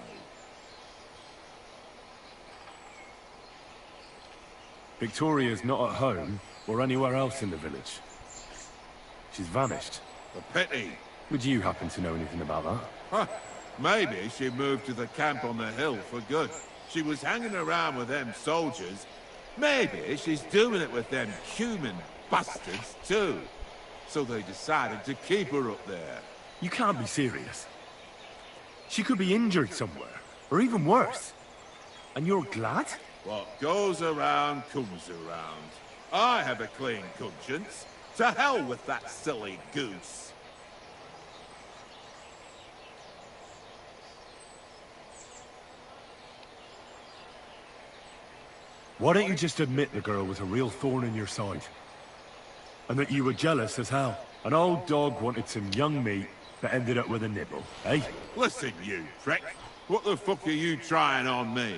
Victoria's not at home or anywhere else in the village. She's vanished. A pity. Would you happen to know anything about that? Huh. Maybe she moved to the camp on the hill for good. She was hanging around with them soldiers. Maybe she's doing it with them human bastards too. So they decided to keep her up there. You can't be serious. She could be injured somewhere, or even worse. And you're glad? What goes around comes around. I have a clean conscience. To hell with that silly goose. Why don't you just admit the girl was a real thorn in your side? And that you were jealous as hell. An old dog wanted some young meat, but ended up with a nibble, eh? Listen, you prick. What the fuck are you trying on me?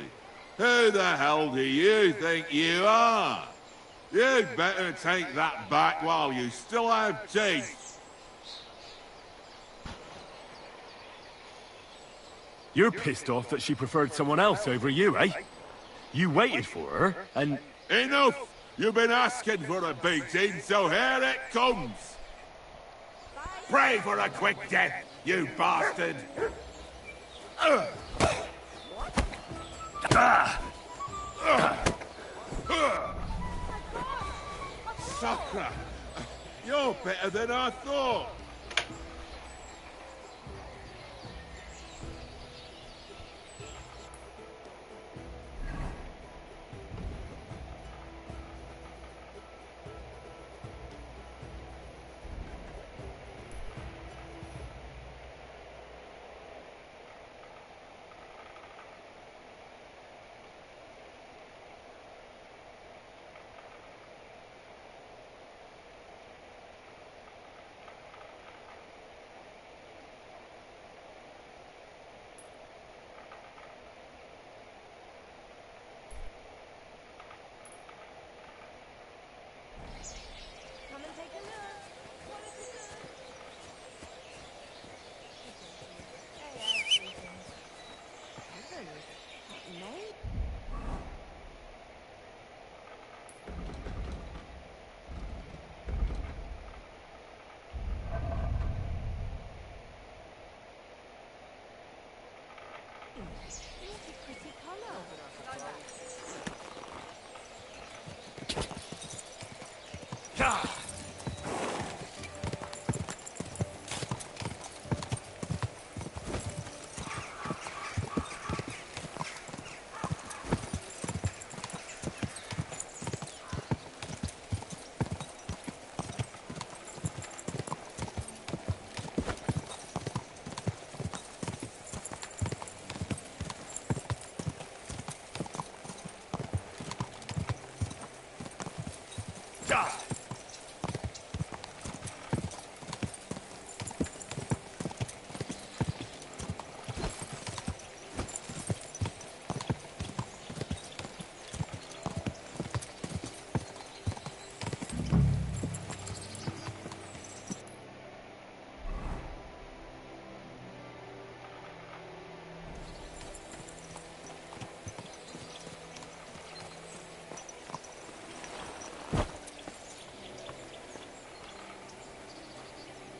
Who the hell do you think you are? You'd better take that back while you still have teeth. You're pissed off that she preferred someone else over you, eh? You waited for her, and... Enough! You've been asking for a beating, so here it comes! Pray for a quick death, you bastard! Sakra! You're better than I thought!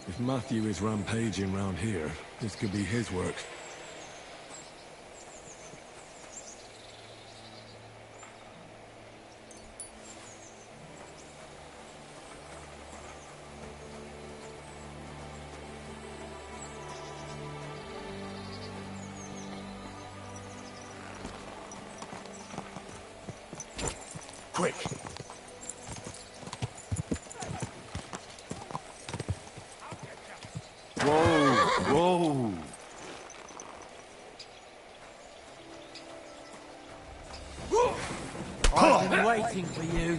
If Matthew is rampaging round here, this could be his work. Quick! Whoa! I've been waiting for you.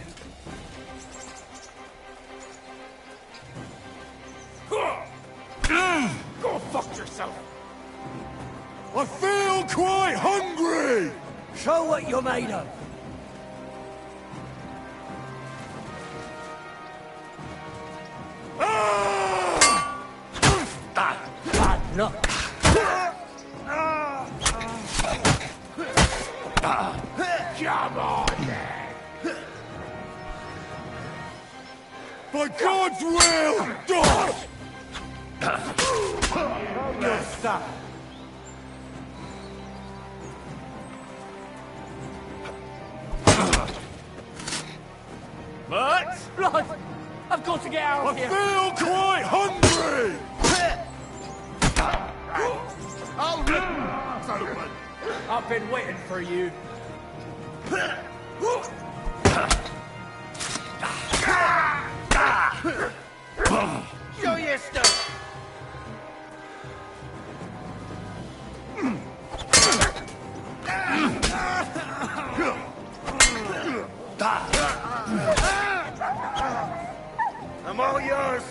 Go fuck yourself! I feel quite hungry! Show what you're made of. Bad luck. Come on, then. By God's will, die! Your stuff. But blood! I've got to get out of I here! feel quite hungry! I'll rip this open. I've been waiting for you. Show your stuff. I'm all yours.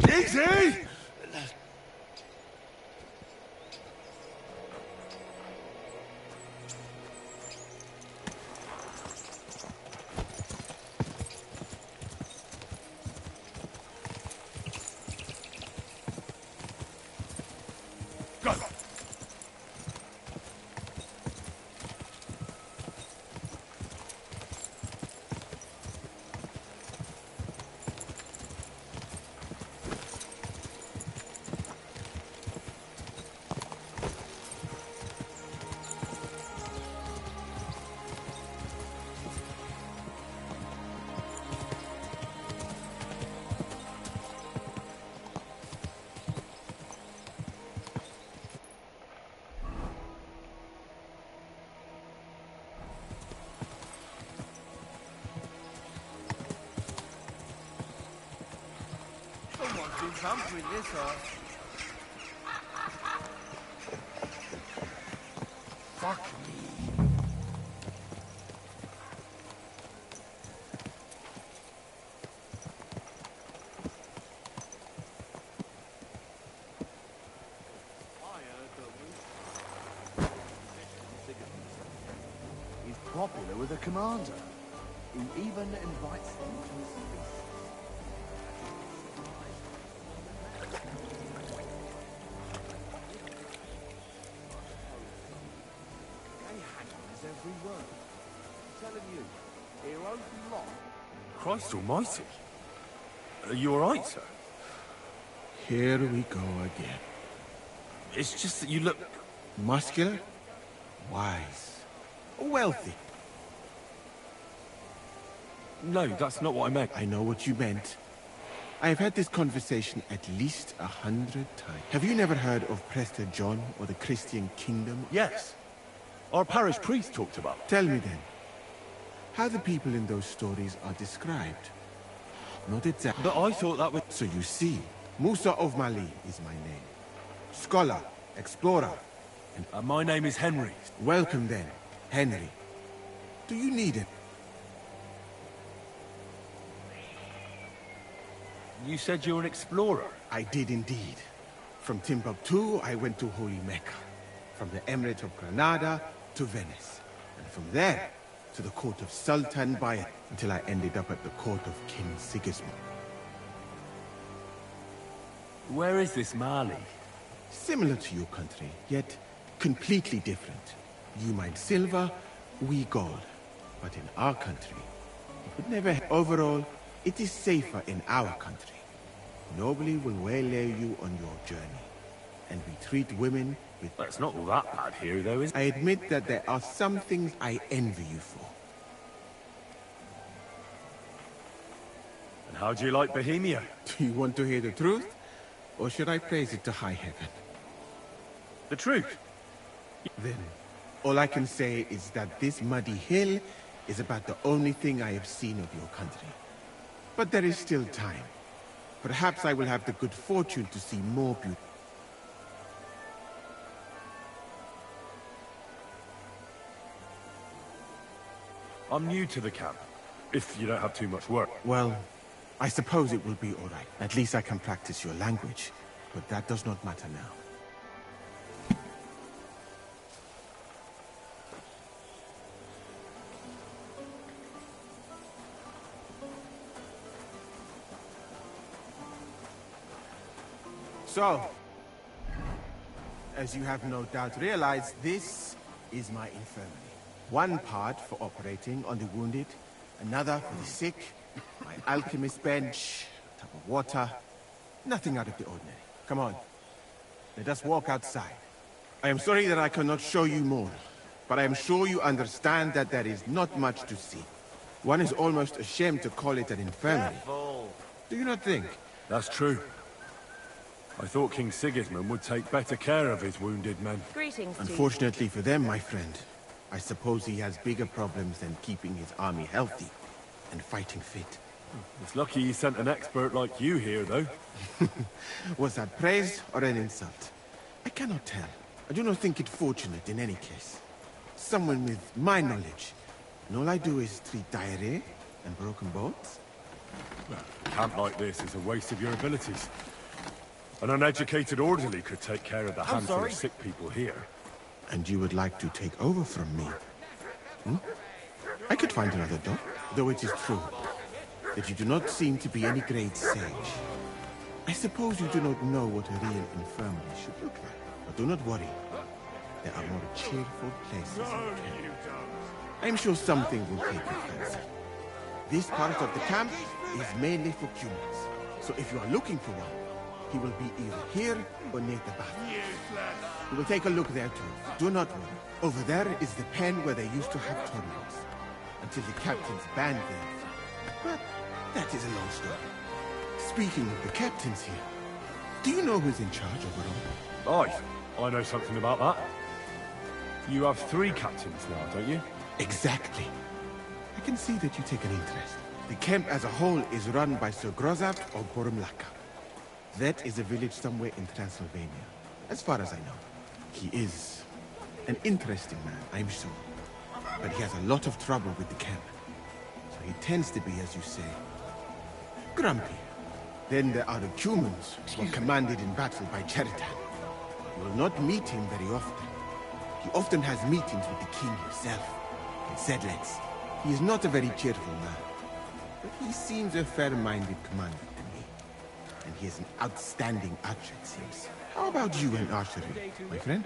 Easy! Go. Someone's been bumping this up. Fuck me. popular with the commander, who even invites them to his feast. They hagglers every word. I'm telling you, heroes lot. Christ almighty. Are you alright, sir? Here we go again. It's just that you look... Muscular, wise, wealthy. No, that's not what I meant. I know what you meant. I have had this conversation at least 100 times. Have you never heard of Prester John or the Christian Kingdom? Yes. Our parish priest talked about. Tell me then, how the people in those stories are described. Not exactly. But I thought that was... So you see, Musa of Mali is my name. Scholar, explorer. And my name is Henry. Welcome then, Henry. Do you need it? You said you're an explorer. I did indeed. From Timbuktu, I went to Holy Mecca. From the Emirate of Granada to Venice. And from there, to the court of Sultan Bayezid, until I ended up at the court of King Sigismund. Where is this Mali? Similar to your country, yet completely different. You mine silver, we gold. But in our country, it would never... Overall, it is safer in our country. Nobody will waylay you on your journey. And we treat women with... Well, it's not all that bad here, though, is it? I admit that there are some things I envy you for. And how do you like Bohemia? Do you want to hear the truth? Or should I praise it to high heaven? The truth? Then, all I can say is that this muddy hill is about the only thing I have seen of your country. But there is still time. Perhaps I will have the good fortune to see more beauty. I'm new to the camp, if you don't have too much work. Well, I suppose it will be all right. At least I can practice your language. But that does not matter now. So, as you have no doubt realized, this is my infirmary. One part for operating on the wounded, another for the sick, my alchemist bench, a tub of water, nothing out of the ordinary. Come on, let us walk outside. I am sorry that I cannot show you more, but I am sure you understand that there is not much to see. One is almost ashamed to call it an infirmary. Careful. Do you not think? That's true. I thought King Sigismund would take better care of his wounded men. Greetings to you. Unfortunately for them, my friend, I suppose he has bigger problems than keeping his army healthy and fighting fit. It's lucky he sent an expert like you here, though. Was that praise or an insult? I cannot tell. I do not think it fortunate in any case. Someone with my knowledge, and all I do is treat diarrhea and broken bones. Well, a camp like this is a waste of your abilities. An uneducated orderly could take care of the handful of sick people here. And you would like to take over from me? Hmm? I could find another job, though it is true that you do not seem to be any great sage. I suppose you do not know what a real infirmary should look like. But do not worry. There are more cheerful places in camp. I am sure something will take your fancy. This part of the camp is mainly for humans. So if you are looking for one, he will be either here or near the bath. We will take a look there too. Do not worry. Over there is the pen where they used to have tournaments. Until the captains banned them. But that is a long story. Speaking of the captains here, do you know who's in charge overall? I know something about that. You have 3 captains now, don't you? Exactly. I can see that you take an interest. The camp as a whole is run by Sir Grozav or Gormlaka. That is a village somewhere in Transylvania, as far as I know. He is an interesting man, I'm sure. But he has a lot of trouble with the camp. So he tends to be, as you say, grumpy. Then there are the humans, who are commanded in battle by Cheritan. You will not meet him very often. He often has meetings with the king himself. and Sedlex. He is not a very cheerful man, but he seems a fair-minded commander to me. And he is an outstanding archer, it seems. How about you and archery, my friend?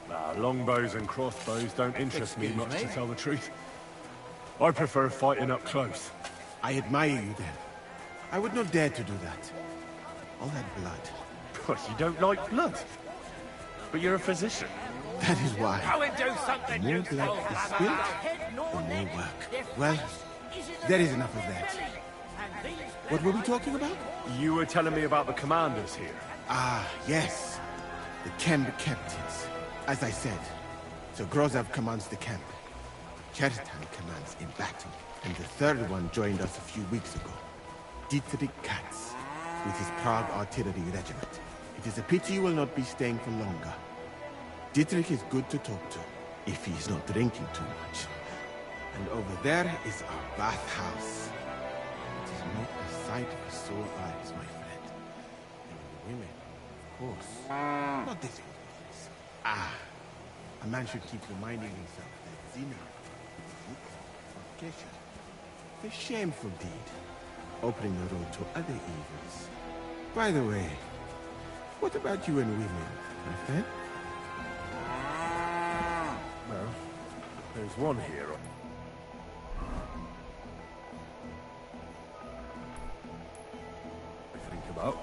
Nah, longbows and crossbows don't interest me much, to tell the truth. I prefer fighting up close. I admire you, then. I would not dare to do that. All that blood. But you don't like blood. But you're a physician. That is why. Go and do something, The more blood is spilled, the more work. Well, there is enough of that. What were we talking about? You were telling me about the commanders here. Ah, yes. The camp captains. As I said, Sir Grozav commands the camp. Chertan commands in battle. And the third one joined us a few weeks ago. Dietrich Katz, with his Prague artillery regiment. It is a pity you will not be staying for longer. Dietrich is good to talk to, if he is not drinking too much. And over there is our bathhouse. It is not a sight for sore eyes, my friend. And the women, of course. Not this one, please. Ah, a man should keep reminding himself that zina is fornication. A shameful deed, opening the road to other evils. By the way, what about you and women, my friend? Well, there's one here. I think about.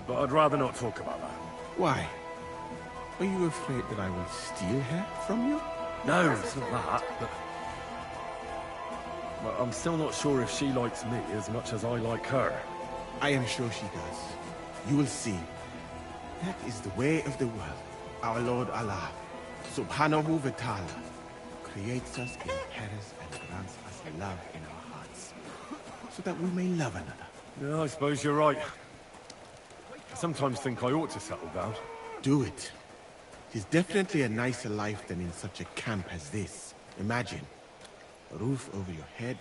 But I'd rather not talk about that. Why? Are you afraid that I will steal her from you? No, it's not that, but I'm still not sure if she likes me as much as I like her. I am sure she does. You will see. That is the way of the world. Our Lord Allah, Subhanahu wa Ta'ala, creates us in pairs and grants us love in our hearts, so that we may love another. Yeah, I suppose you're right. I sometimes think I ought to settle down. Do it. It is definitely a nicer life than in such a camp as this. Imagine. A roof over your head,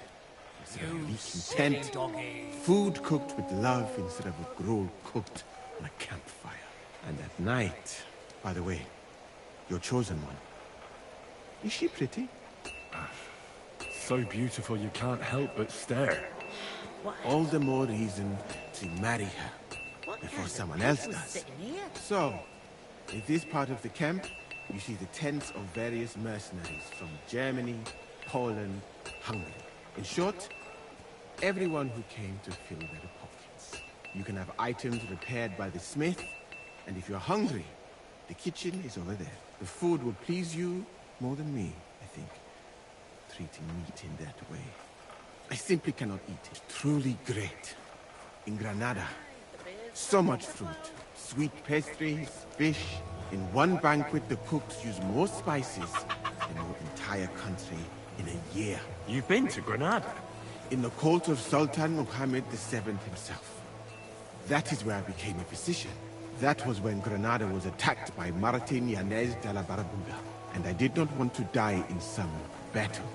instead of a leaking tent, food cooked with love instead of a gruel cooked on a campfire. And at night, by the way, your chosen one, is she pretty? So beautiful you can't help but stare. All the more reason to marry her before someone else does. So, in this part of the camp, you see the tents of various mercenaries from Germany, Poland, Hungary. In short, everyone who came to fill their pockets. You can have items repaired by the smith, and if you're hungry, the kitchen is over there. The food will please you more than me, I think. Treating meat in that way. I simply cannot eat it. Truly great. In Granada, so much fruit, sweet pastries, fish. In one banquet, the cooks use more spices than your entire country in a year. You've been to Granada? In the court of Sultan Muhammad VII himself. That is where I became a physician. That was when Granada was attacked by Martin Yanez de la Barbuda. And I did not want to die in some battle.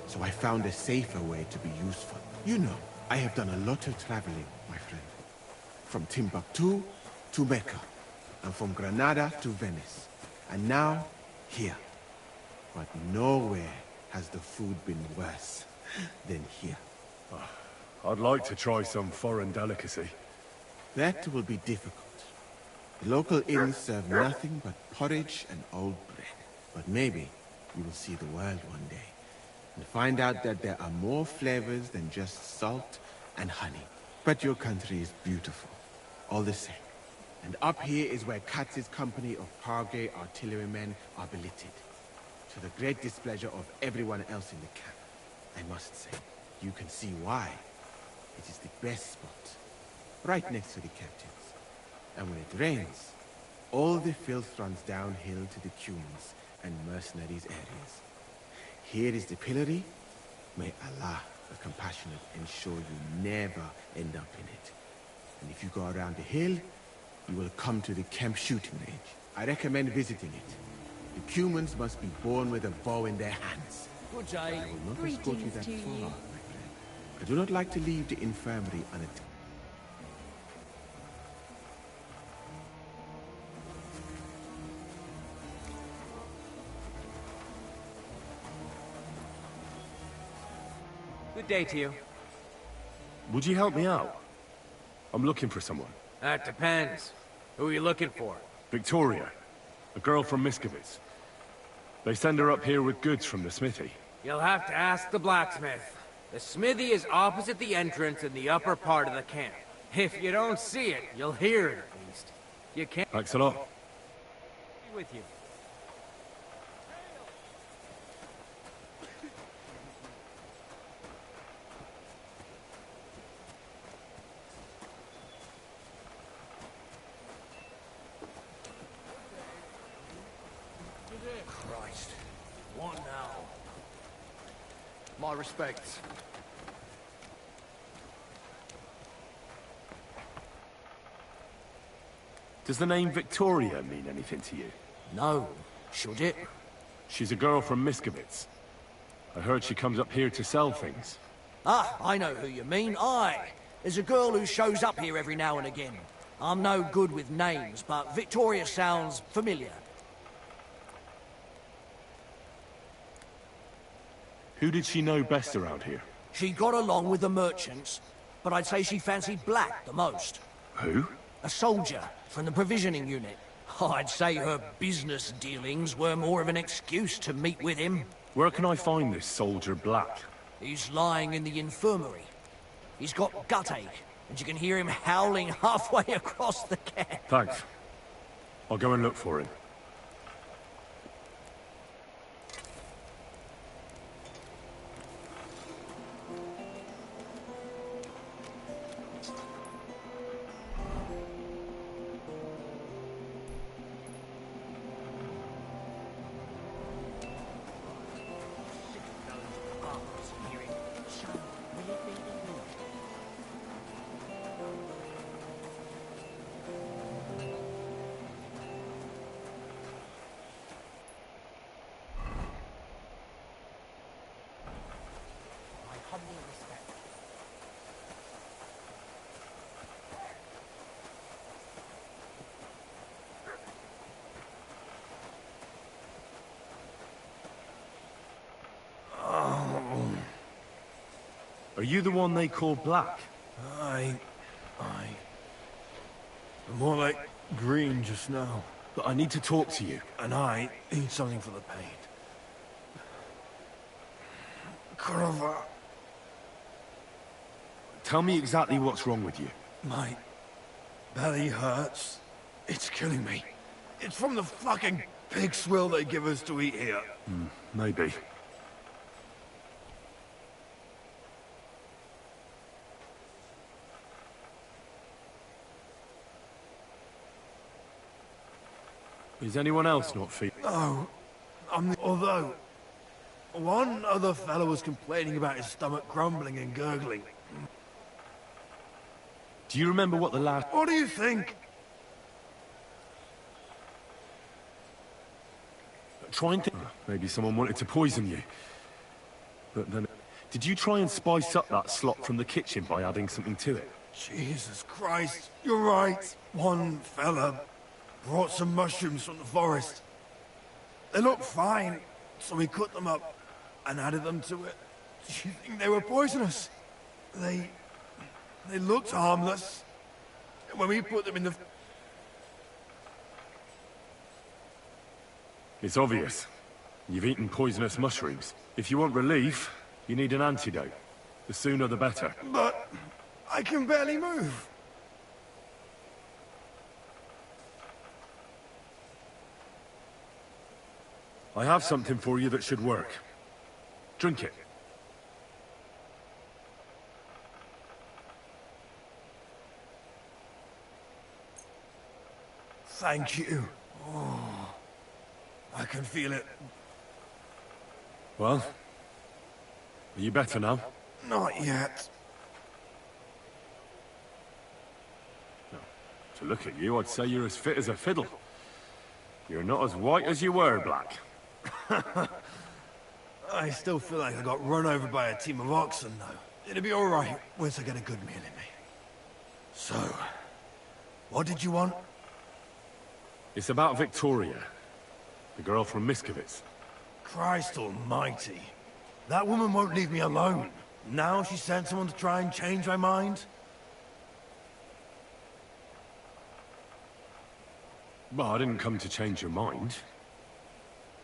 So I found a safer way to be useful. You know, I have done a lot of traveling, my friend. From Timbuktu to Mecca. And from Granada to Venice. And now, here. But nowhere has the food been worse than here. I'd like to try some foreign delicacy. That will be difficult. The local inns serve nothing but porridge and old bread. But maybe you will see the world one day. And find out that there are more flavors than just salt and honey. But your country is beautiful. All the same. And up here is where Katz's company of Parge artillerymen are billeted. To the great displeasure of everyone else in the camp. I must say, you can see why. It is the best spot. Right next to the captains. And when it rains, all the filth runs downhill to the cumens and mercenaries areas. Here is the pillory. May Allah, the compassionate, ensure you never end up in it. And if you go around the hill, you will come to the camp shooting range. I recommend visiting it. The cumens must be born with a bow in their hands. Good day. I will not escort you that far, my friend. I do not like to leave the infirmary unattended. day to you. Would you help me out? I'm looking for someone. That depends. Who are you looking for? Victoria. A girl from Miskovitz. They send her up here with goods from the smithy. You'll have to ask the blacksmith. The smithy is opposite the entrance in the upper part of the camp. If you don't see it, you'll hear it at least. You can't... Thanks a lot. Be with you. Christ. What now? My respects. Does the name Victoria mean anything to you? No. Should it? She's a girl from Miskovitz. I heard she comes up here to sell things. Ah, I know who you mean. Aye. There's a girl who shows up here every now and again. I'm no good with names, but Victoria sounds familiar. Who did she know best around here? She got along with the merchants, but I'd say she fancied Black the most. Who? A soldier from the provisioning unit. I'd say her business dealings were more of an excuse to meet with him. Where can I find this soldier Black? He's lying in the infirmary. He's got gut ache, and you can hear him howling halfway across the camp. Thanks. I'll go and look for him. Are you the one they call Black? Aye. More like green just now. But I need to talk to you. And I need something for the pain. Kurova. Tell me exactly what's wrong with you. My belly hurts. It's killing me. It's from the fucking pig swill they give us to eat here. Maybe. Is anyone else not feeling? No. Although, one other fellow was complaining about his stomach grumbling and gurgling. Do you remember what the last... What do you think? Try and think... Maybe someone wanted to poison you. But then... Did you try and spice up that slop from the kitchen by adding something to it? Jesus Christ, you're right. One fella brought some mushrooms from the forest. They looked fine, so we cut them up and added them to it. Do you think they were poisonous? They looked harmless. When we put them in the... It's obvious. You've eaten poisonous mushrooms. If you want relief, you need an antidote. The sooner the better. But I can barely move. I have something for you that should work. Drink it. Thank you. Oh, I can feel it. Well? Are you better now? Not yet. No. To look at you, I'd say you're as fit as a fiddle. You're not as white as you were, Black. I still feel like I got run over by a team of oxen, though. It'll be all right once I get a good meal in me. So, what did you want? It's about Victoria, the girl from Miskovitz. Christ almighty. That woman won't leave me alone. Now she sent someone to try and change my mind? Well, I didn't come to change your mind.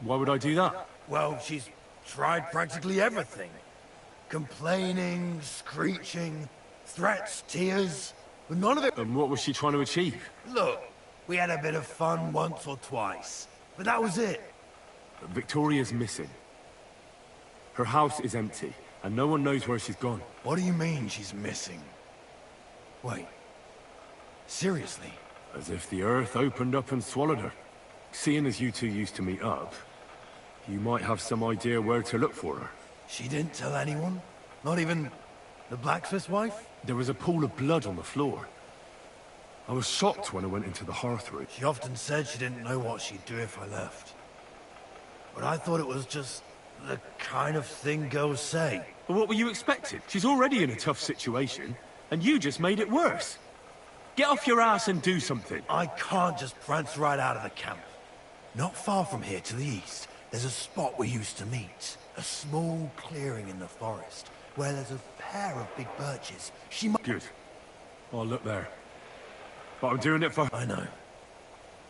Why would I do that? Well, she's tried practically everything. Complaining, screeching, threats, tears, but none of it... And what was she trying to achieve? Look, we had a bit of fun once or twice, but that was it. Victoria's missing. Her house is empty, and no one knows where she's gone. What do you mean she's missing? Wait, seriously? As if the earth opened up and swallowed her. Seeing as you two used to meet up, you might have some idea where to look for her. She didn't tell anyone? Not even the blacksmith's wife? There was a pool of blood on the floor. I was shocked when I went into the hearth room. She often said she didn't know what she'd do if I left. But I thought it was just the kind of thing girls say. But what were you expecting? She's already in a tough situation, and you just made it worse. Get off your ass and do something. I can't just prance right out of the camp. Not far from here to the east, there's a spot we used to meet. A small clearing in the forest, where there's a pair of big birches. She might... Good. I'll look there. But I'm doing it for... I know.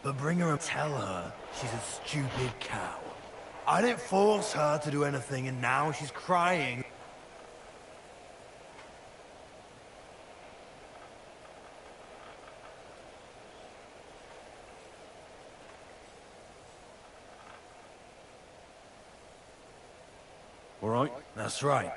But bring her and tell her she's a stupid cow. I didn't force her to do anything, and now she's crying. All right? That's right.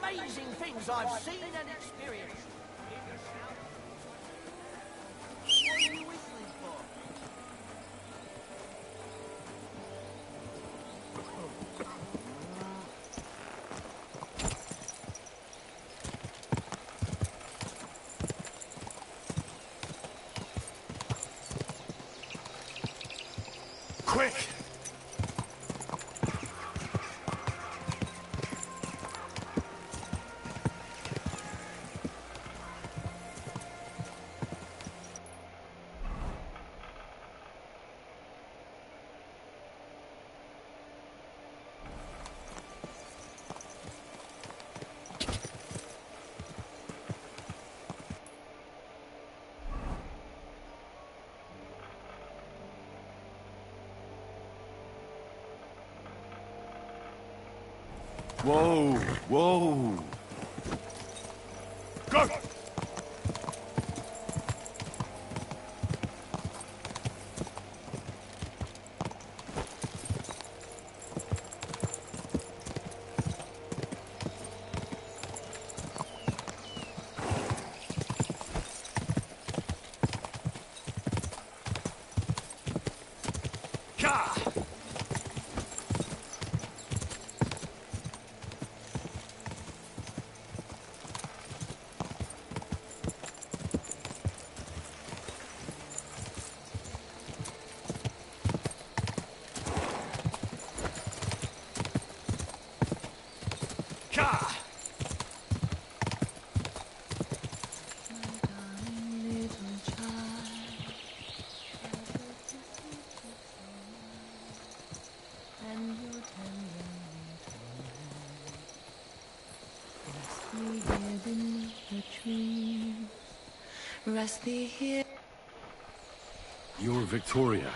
Amazing things I've seen and experienced. What are you whistling for? Quick! Whoa, whoa. Go! Ka! Rest thee here. You're Victoria,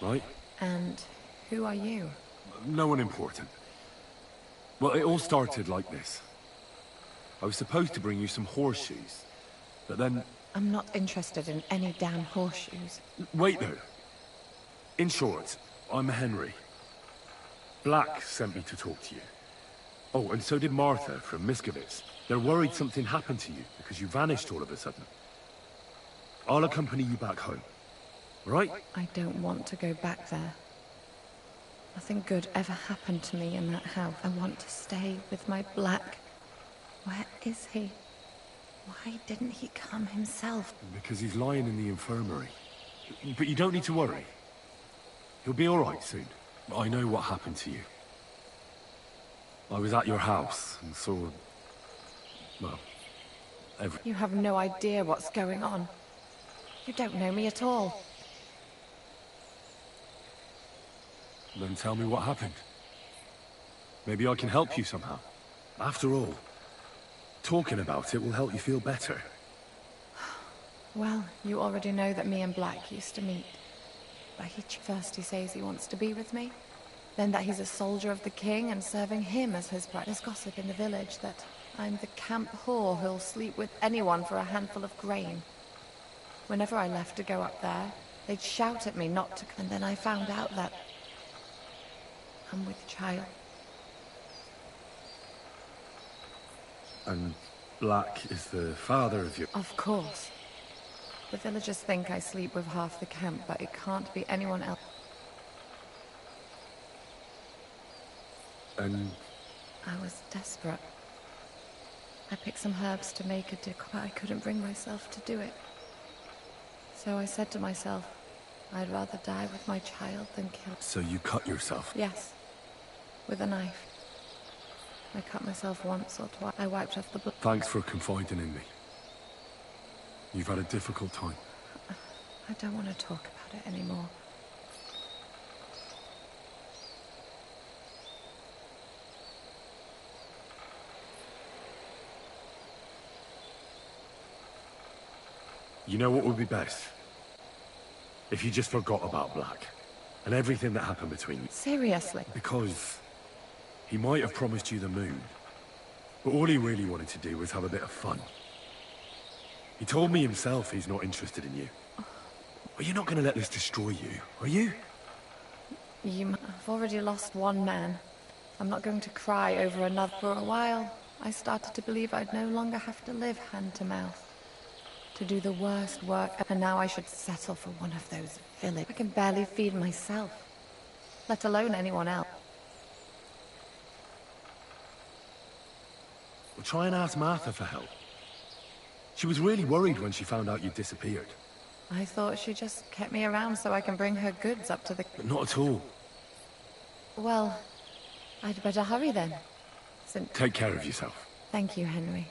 right? And who are you? No one important. Well, it all started like this. I was supposed to bring you some horseshoes, but then... I'm not interested in any damn horseshoes. Wait, though. In short, I'm Henry. Black sent me to talk to you. Oh, and so did Martha from Miskovitz. They're worried something happened to you because you vanished all of a sudden. I'll accompany you back home. Right? I don't want to go back there. Nothing good ever happened to me in that house. I want to stay with my Black. Where is he? Why didn't he come himself? Because he's lying in the infirmary. But you don't need to worry. He'll be all right soon. I know what happened to you. I was at your house and saw... well, You have no idea what's going on. You don't know me at all. Then tell me what happened. Maybe I can help you somehow. After all, talking about it will help you feel better. Well, you already know that me and Black used to meet. But first he says he wants to be with me. Then that he's a soldier of the king and serving him as his bride. There's gossip in the village that I'm the camp whore who'll sleep with anyone for a handful of grain. Whenever I left to go up there, they'd shout at me not to... And then I found out that I'm with child. And Black is the father of your... Of course. The villagers think I sleep with half the camp, but it can't be anyone else. And... I was desperate. I picked some herbs to make a decoction, but I couldn't bring myself to do it. So I said to myself, I'd rather die with my child than kill. So you cut yourself? Yes. With a knife. I cut myself once or twice. I wiped off the blood. Thanks for confiding in me. You've had a difficult time. I don't want to talk about it anymore. You know what would be best? If you just forgot about Black. And everything that happened between you. Seriously? Because he might have promised you the moon. But all he really wanted to do was have a bit of fun. He told me himself he's not interested in you. Well, you're not going to let this destroy you, are you? I've already lost one man. I'm not going to cry over another. For a while, I started to believe I'd no longer have to live hand to mouth. To do the worst work, and now I should settle for one of those villages. I can barely feed myself, let alone anyone else. Well, try and ask Martha for help. She was really worried when she found out you disappeared. I thought she just kept me around so I can bring her goods up to the... But not at all. Well, I'd better hurry then. Take care of yourself. Thank you, Henry.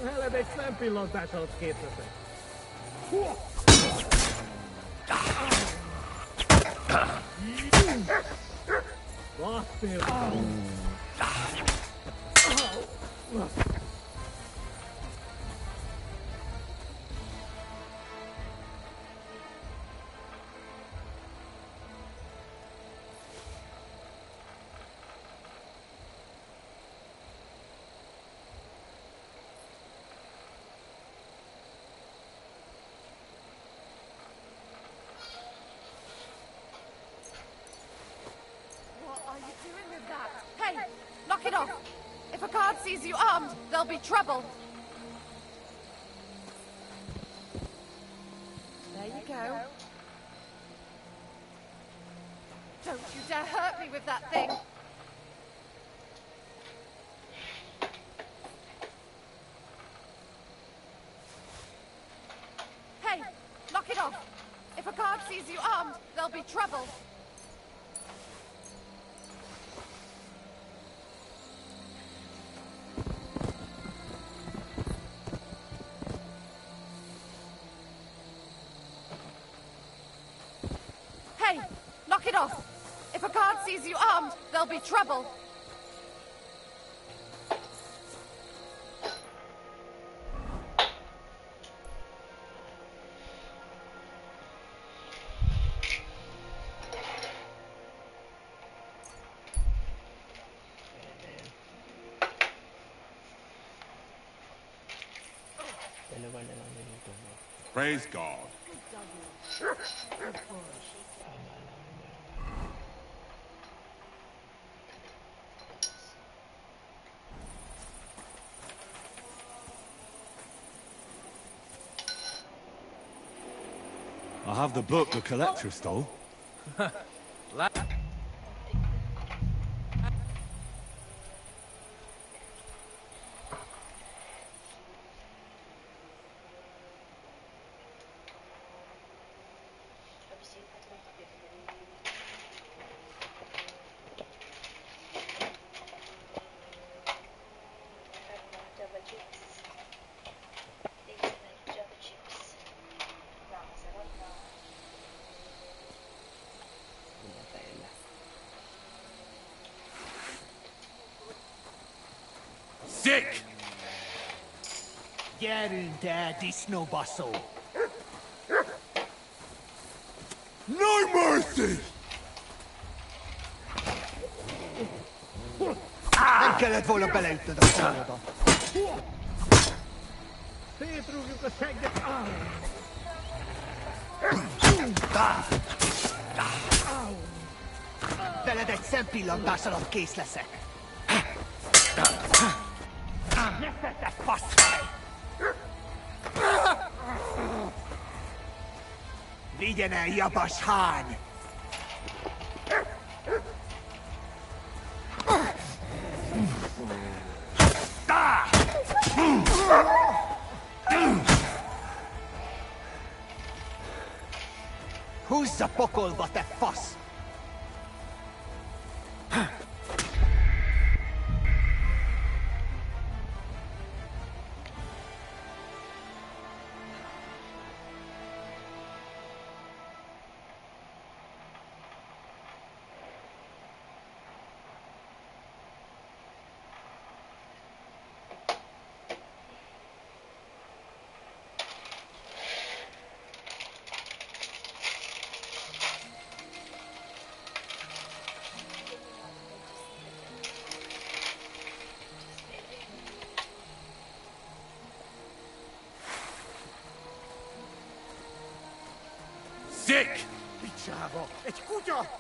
Veled egy szempillantás alatt képzetek. What are you doing with that? Hey, knock it off. If a guard sees you armed, there'll be trouble. There you go. Don't you dare hurt me with that thing. Hey, knock it off. If a guard sees you armed, there'll be trouble. Hey, knock it off. If a guard sees you armed, there'll be trouble. Dalawa na lang nilito mo. Praise God. I have the book the collector stole. Sick! Gerund där, disnobasso. No mercy! Nem kellett volna beleütnöd a számodat. Szétrúgjuk a segget! Veled egy szempillantás alatt kész leszek. Ne szedtek, faszfej! Vigyen el, jabas hány! Húzz a pokolba, te fasz! Sick! Picsába! Egy kutya!